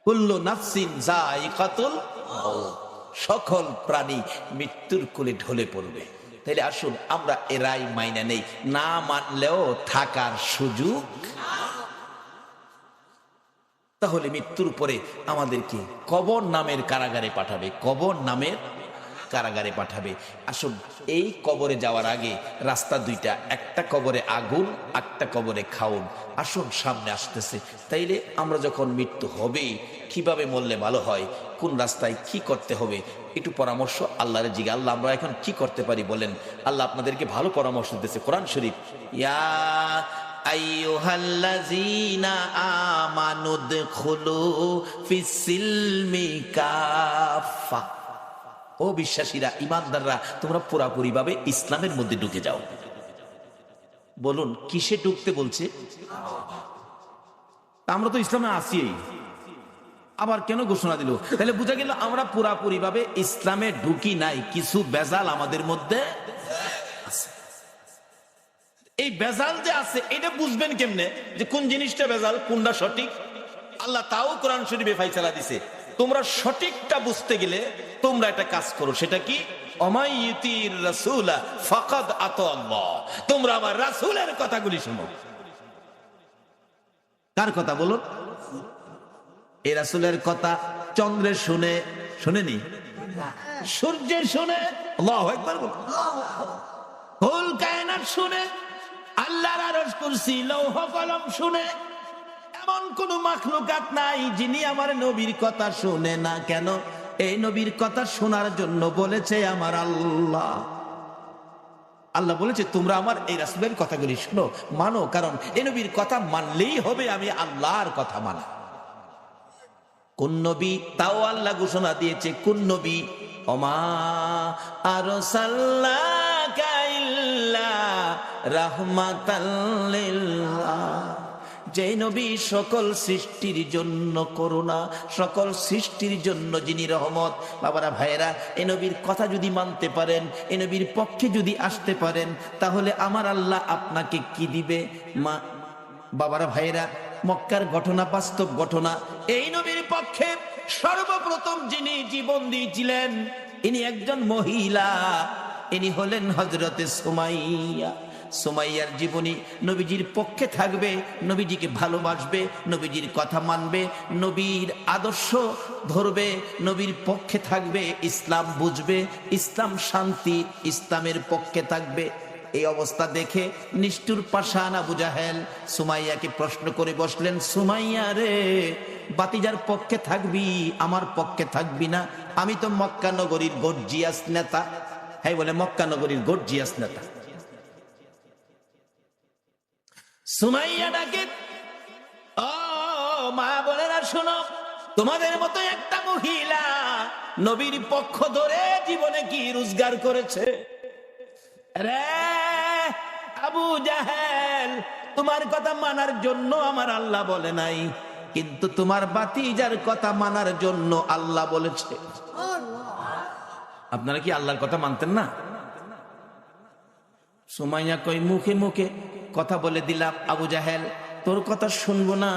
কুল্লু নাফসিন যায়িকাতুল মাউত, সকল প্রাণী মৃত্যুর কোলে ঢলে পড়বে। তাইলে আসুন আমরা এ রায় মাইনা নেই, না মানলেও থাকার সুযোগ। তাহলে মৃত্যুর পরে আমাদেরকে কবর নামের কারাগারে পাঠাবে, কবর নামের কারাগারে পাঠাবে। আসুন, এই কবরে যাওয়ার আগে রাস্তা দুইটা, একটা কবরে আগুন, একটা কবরে খাউন। আসুন, সামনে আসতেছে। তাইলে আমরা যখন মৃত্যু হবে, কিভাবে মরলে ভালো হয়, কোন রাস্তায় কি করতে হবে, একটু পরামর্শ আল্লাহর জিজ্ঞা। আল্লাহ আমরা এখন কি করতে পারি বলেন? আল্লাহ আপনাদেরকে ভালো পরামর্শ দিতেছে কোরআন শরীফ। ইয়া আইয়ুহাল্লাযীনা আমানু দুখুলু ফিস-সিলমি কাফা। ও বিশ্বাসীরা, ঈমানদাররা, তোমরা পুরাপুরি ভাবে ইসলামের মধ্যে ঢুকে যাও। বলুন, কিসে ঢুকতে বলছে? আমরা তো ইসলামে আছি, আবার কেন ঘোষণা দিল? তাহলে বোঝা গেল আমরা পুরাপুরি ভাবে ইসলামে ঢুকি নাই, কিছু বেজাল আমাদের মধ্যে আছে। এই বেজাল যে আছে, এটা বুঝবেন কেমনে যে কোন জিনিসটা বেজাল, কোনটা সঠিক? আল্লাহ তাও কোরআন শরীফে ফায়সালা দিছে। তোমরা সঠিকটা বুঝতে গেলে তোমরা একটা কাজ করো, সেটা কি? অমাইয়িতির রাসূলা ফাকাদ আতা আল্লাহ। তোমরা আমার রাসূলের কথাগুলি শোনো। কার কথা বলুন? এই রাসূলের কথা চন্দ্রের শুনে, শুনেনি? সূর্যের শুনে, আল্লাহু আকবার বলুন। কুল কায়নাত শুনে, আল্লাহর আরশ কুরসি লৌহ কলম শুনে। এমন কোন মাখলুকাত নাই যিনি আমার নবীর কথা শুনে না। কেন? এই নবীর কথা শোনার জন্য বলেছে আমার আল্লাহ। আল্লাহ বলেছে তোমরা আমার এই রাসূলের কথাগুলি শুনো, মানো, কারণ এই নবীর কথা মানলেই হবে আমি আল্লাহর কথা মানা। কোন নবী? তাও আল্লাহ ঘোষণা দিয়েছে কোন নবী? ওমা আরসালনাকা ইল্লা রাহমাতাল লিল আলামিন। যে নবী সকল সৃষ্টির জন্য করুণা, সকল সৃষ্টির জন্য যিনি রহমত। বাবারা, ভাইয়েরা, এই নবীর কথা যদি মানতে পারেন, এই নবীর পক্ষে যদি আসতে পারেন, তাহলে আমার আল্লাহ আপনাকে কি দিবে? মা বাবারা, ভাইয়েরা, মক্কার ঘটনা বাস্তব ঘটনা। এই নবীর পক্ষে সর্বপ্রথম যিনি জীবন দিয়েছিলেন, ইনি একজন মহিলা। ইনি হলেন হযরতে সুমাইয়া। সুমাইয়ার জীবনী নবীজির পক্ষে থাকবে, নবীজিকে ভালোবাসবে, নবীজির কথা মানবে, নবীর আদর্শ ধরবে, নবীর পক্ষে থাকবে, ইসলাম বুঝবে, ইসলাম শান্তি, ইসলামের পক্ষে থাকবে। এই অবস্থা দেখে নিষ্ঠুর পাষাণ আবু জাহেল সুমাইয়াকে প্রশ্ন করে বসলেন, সুমাইয়া রে, বাতিজার পক্ষে থাকবি, আমার পক্ষে থাকবি না? আমি তো মক্কা নগরীর গর্জিয়াস নেতা। হ্যাঁ বলে, মক্কা নগরীর গর্জিয়াস নেতা। সুমাইয়া ডাকে, ও মা বোনেরা শোনো, তোমাদের মতো একটা মহিলা নবীর পক্ষ ধরে জীবনে কি রোজগার করেছে? রে আবু জাহেল, তোমার কথা মানার জন্য আমার আল্লাহ বলে নাই, কিন্তু তোমার বাতিজার কথা মানার জন্য আল্লাহ বলেছে। আপনারা কি আল্লাহর কথা মানতেন না? সুমাইয়া কই মুখে মুখে কথা বলে দিলাম, আবু জাহেল তোর কথা শুনবো না,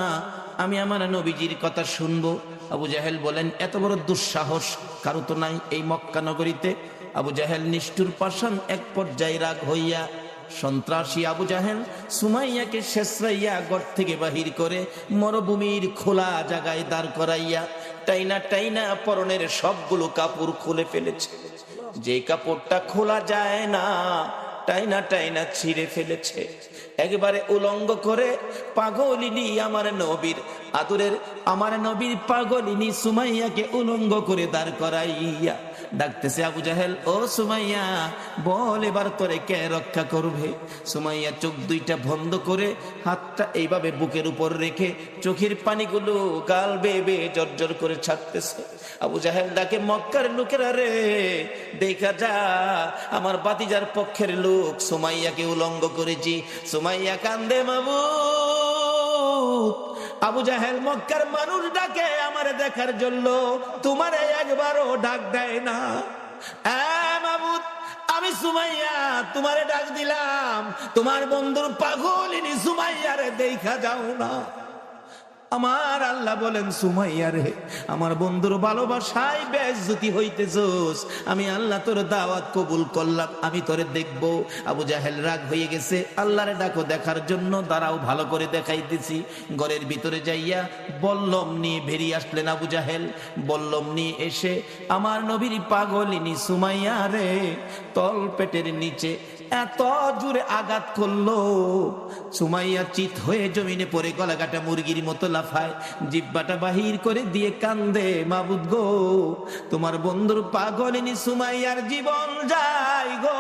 আমি আমার নবীজির কথা শুনবো। আবু জাহেল বলেন এত বড় দুঃসাহস কারো তো নাই এই মক্কা নগরীতে। আবু জাহেল নিষ্ঠুর পাষাণ এক পর্যায়ে রাগ হইয়া সন্ত্রাসী আবু জাহেল সুমাইয়াকে শেষরাইয়া ঘর থেকে বাহির করে মরুভূমির খোলা জায়গায় দাঁড় করাইয়া টাইনা টাইনা পরনের সবগুলো কাপড় খুলে ফেলেছে। যে কাপড়টা খোলা যায় না টাইনা টাইনা ছিঁড়ে ফেলেছে। একবারে উলঙ্গ করে পাগলিনী আমার নবীর আদরের আমার নবীর পাগলিনী সুমাইয়াকে উলঙ্গ করে দাঁড় করাইয়া ডাকতেছে, আবু জাহেল ও সুমাইয়া বল এবার তোরে কে রক্ষা করবে? সুমাইয়া চোখ দুইটা বন্ধ করে হাতটা এইভাবে বুকের উপর রেখে চোখের পানিগুলো গাল বেয়ে বেয়ে জর্জর করে ছাড়তেছে। আবু জাহেল ডাকে, মক্কার লোকেরা রে, দেখা যা আমার বাতিজার পক্ষের লোক সুমাইয়াকে উলঙ্গ করেছি। সুমাইয়া কান্দে, মাবুদ আবু জাহেল মক্কার মানুষ ডাকে আমারে দেখার জন্য, তোমারে একবারও ডাক দেয় না। মাবুদ আমি সুমাইয়া তোমারে ডাক দিলাম, তোমার বন্ধুর পাগলিনী সুমাইয়ারে দেখা যাও না। আমার আল্লাহ বলেন, সুমাইয়া রে আমার বন্ধুর ভালোবাসায় বেইজ্জতি হইতেছস, আমি আল্লাহ তোর দাওয়াত কবুল করলাম, আমি তোরে দেখব। আবু জাহেল রাগ হয়ে গেছে, আল্লাহরে ডাকো দেখার জন্য, দাঁড়াও ভালো করে দেখাইতেছি। ঘরের ভিতরে যাইয়া বল্লম নিয়ে বেরিয়ে আসলেন আবু জাহেল। বল্লম নিয়ে এসে আমার নবীর পাগলিনী সুমাইয়া রে তল পেটের নিচে এত জোরে আঘাত করলো, সুমাইয়া চিত হয়ে জমিনে পড়ে গলা কাটা মুরগির মতো লাফায়, জিব্বাটা বাহির করে দিয়ে কান্দে, মাবুদ গো তোমার বন্ধুর পাগলিনী সুমাইয়ার জীবন যায় গো,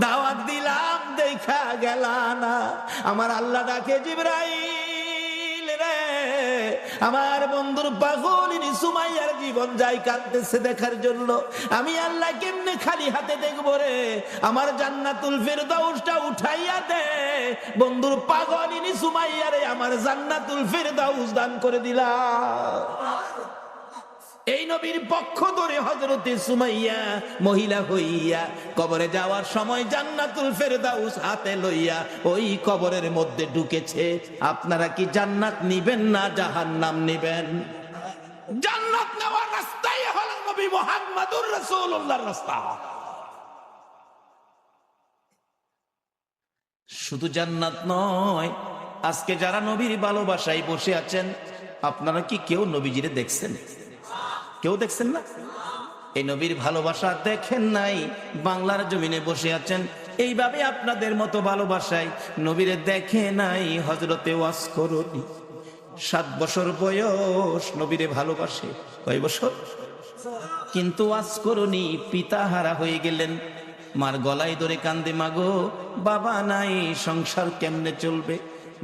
দাওয়াত দিলাম দেখা গেলা না। আমার আল্লাহ ডাকে, জিবরাইল রে আমার বন্ধুর পাগলিনী সুমাইয়ার জীবন যায় কাঁদতেছে দেখার জন্য, আমি আল্লাহ কেমনে খালি হাতে দেখবো রে? আমার জান্নাতুল ফেরদাউসটা উঠাইয়া দে, বন্ধুর পাগলিনী সুমাইয়ারে আমার জান্নাতুল ফেরদাউস দান করে দিলাম। এই নবীর পক্ষ ধরে হযরতে সুমাইয়া মহিলা হইয়া কবরে যাওয়ার সময় জান্নাতুল ফেরদাউস হাতে লইয়া ওই কবরের মধ্যে ঢুকেছে। আপনারা কি জান্নাত নিবেন না জাহান্নাম নিবেন? জান্নাত নেওয়ার রাস্তাই হলো নবী মুহাম্মদুর রাসূলুল্লাহর রাস্তা। শুধু জান্নাত নয়, আজকে যারা নবীর ভালোবাসায় বসে আছেন, আপনারা কি কেউ নবীজিরে দেখছেন? কেউ দেখছেন না? এই নবীর ভালোবাসা দেখেন নাই, বাংলার জমিনে বসে আছেন, এইভাবে আপনাদের মতো ভালোবাসায় নবীরে দেখে নাই। হযরতে ওয়াসকরণী 7 বছর বয়স নবীরে ভালোবাসে। কয় বছর? কিন্তু ওয়াসকরণী পিতাহারা হয়ে গেলেন। মার গলায় ধরে কান্দে, মাগো বাবা নাই, সংসার কেমনে চলবে?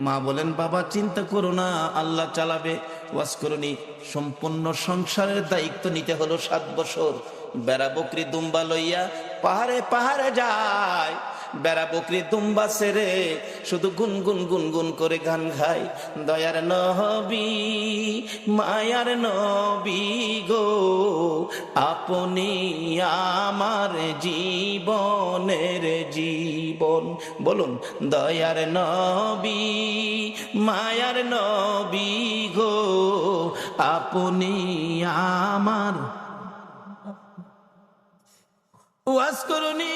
মা বলেন, বাবা চিন্তা করো না, আল্লাহ চালাবে। ওয়াসকরণী সম্পূর্ণ সংসারের দায়িত্ব নিতে হলো। 7 বছর বেড়া বকরি দুম্বা লইয়া পাহাড়ে পাহাড়ে যায়, বেড়া বকরি দুম্বা ছেড়ে শুধু গুনগুন গুনগুন করে গান গায়, দয়ার নবী মায়ার নবী গো, আপনি আমার জীবনের জীবন। বলুন, দয়ার নবী মায়ার নবী গো, আপনি আমার। ওয়াসকরণী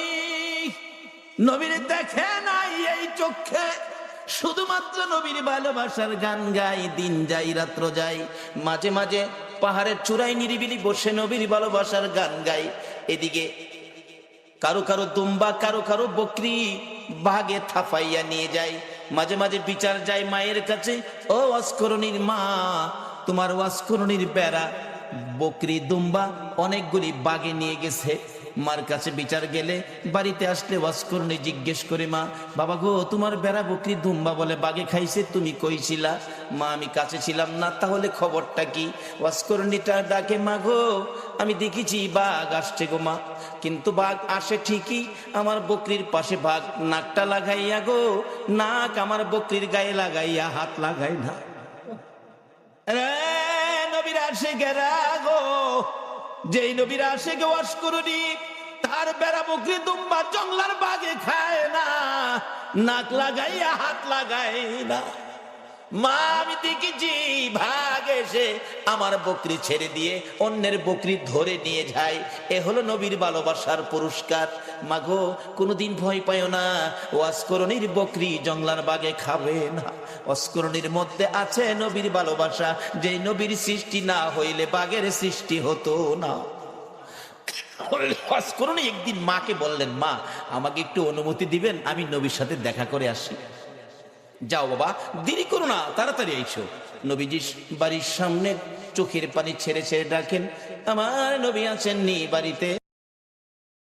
নবীর দেখে নাই এই চোখে, শুধুমাত্র নবীর ভালোবাসার গান গাই, দিন যাই রাত্র যাই, মাঝে মাঝে পাহাড়ের চূড়ায় নিরিবিলি বসে নবীর ভালোবাসার গান গাই। এদিকে কারো কারো দুম্বা, কারো কারো বকরি বাগে থাফাইয়া নিয়ে যায়। মাঝে মাঝে বিচার যায় মায়ের কাছে, ও ওয়াসকরণীর মা, তোমার ওয়াসকরণীর বেড়া বকরি দুম্বা অনেকগুলি বাগে নিয়ে গেছে। মার কাছে বিচার গেলে, বাড়িতে আসলে ওয়াসকরণী জিজ্ঞেস করে, মা বাবা গো তোমার বেড়া বকরি দুম্বা বলে বাগে খাইছে, তুমি কইছিলা? মা আমি কাছে ছিলাম না, তাহলে খবরটা কি? ওয়াসকরণীটা ডাকে, মা গো আমি দেখেছি বাঘ আসছে গো মা, কিন্তু বাঘ আসে ঠিকই, আমার বকরির পাশে বাঘ নাকটা লাগাইয়া গো, নাক আমার বকরির গায়ে লাগাইয়া হাত লাগাই না। নবীর আশিকেরা গো, যেই নবীর আশিকে ওয়াসকরণী আর বেড়া বকরি দুম্বা জংলার বাগে খায় না, নাক লাগাইয়া হাত লাগায় না। মা আমি দেখেছি ভাগ এসে আমার বকরি ছেড়ে দিয়ে অন্যের বকরি ধরে নিয়ে যায়। এ হলো নবীর ভালোবাসার পুরস্কার। মাগো কোনোদিন ভয় পায় না, ওয়াসকরণীর বকরি জংলার বাগে খাবে না। ওয়াসকরণীর মধ্যে আছে নবীর ভালোবাসা, যে নবীর সৃষ্টি না হইলে বাঘের সৃষ্টি হতো না। ওয়াসকরণী একদিন মাকে বললেন, মা আমাকে একটু অনুমতি দিবেন, আমি নবীর সাথে দেখা করে আসি। যাও বাবা, দেরি করো না, তাড়াতাড়ি আইসো। নবীজি বাড়ির সামনে চোখের পানি ছেড়ে ছেড়ে ডাকেন, আমার নবী আছেন নি বাড়িতে?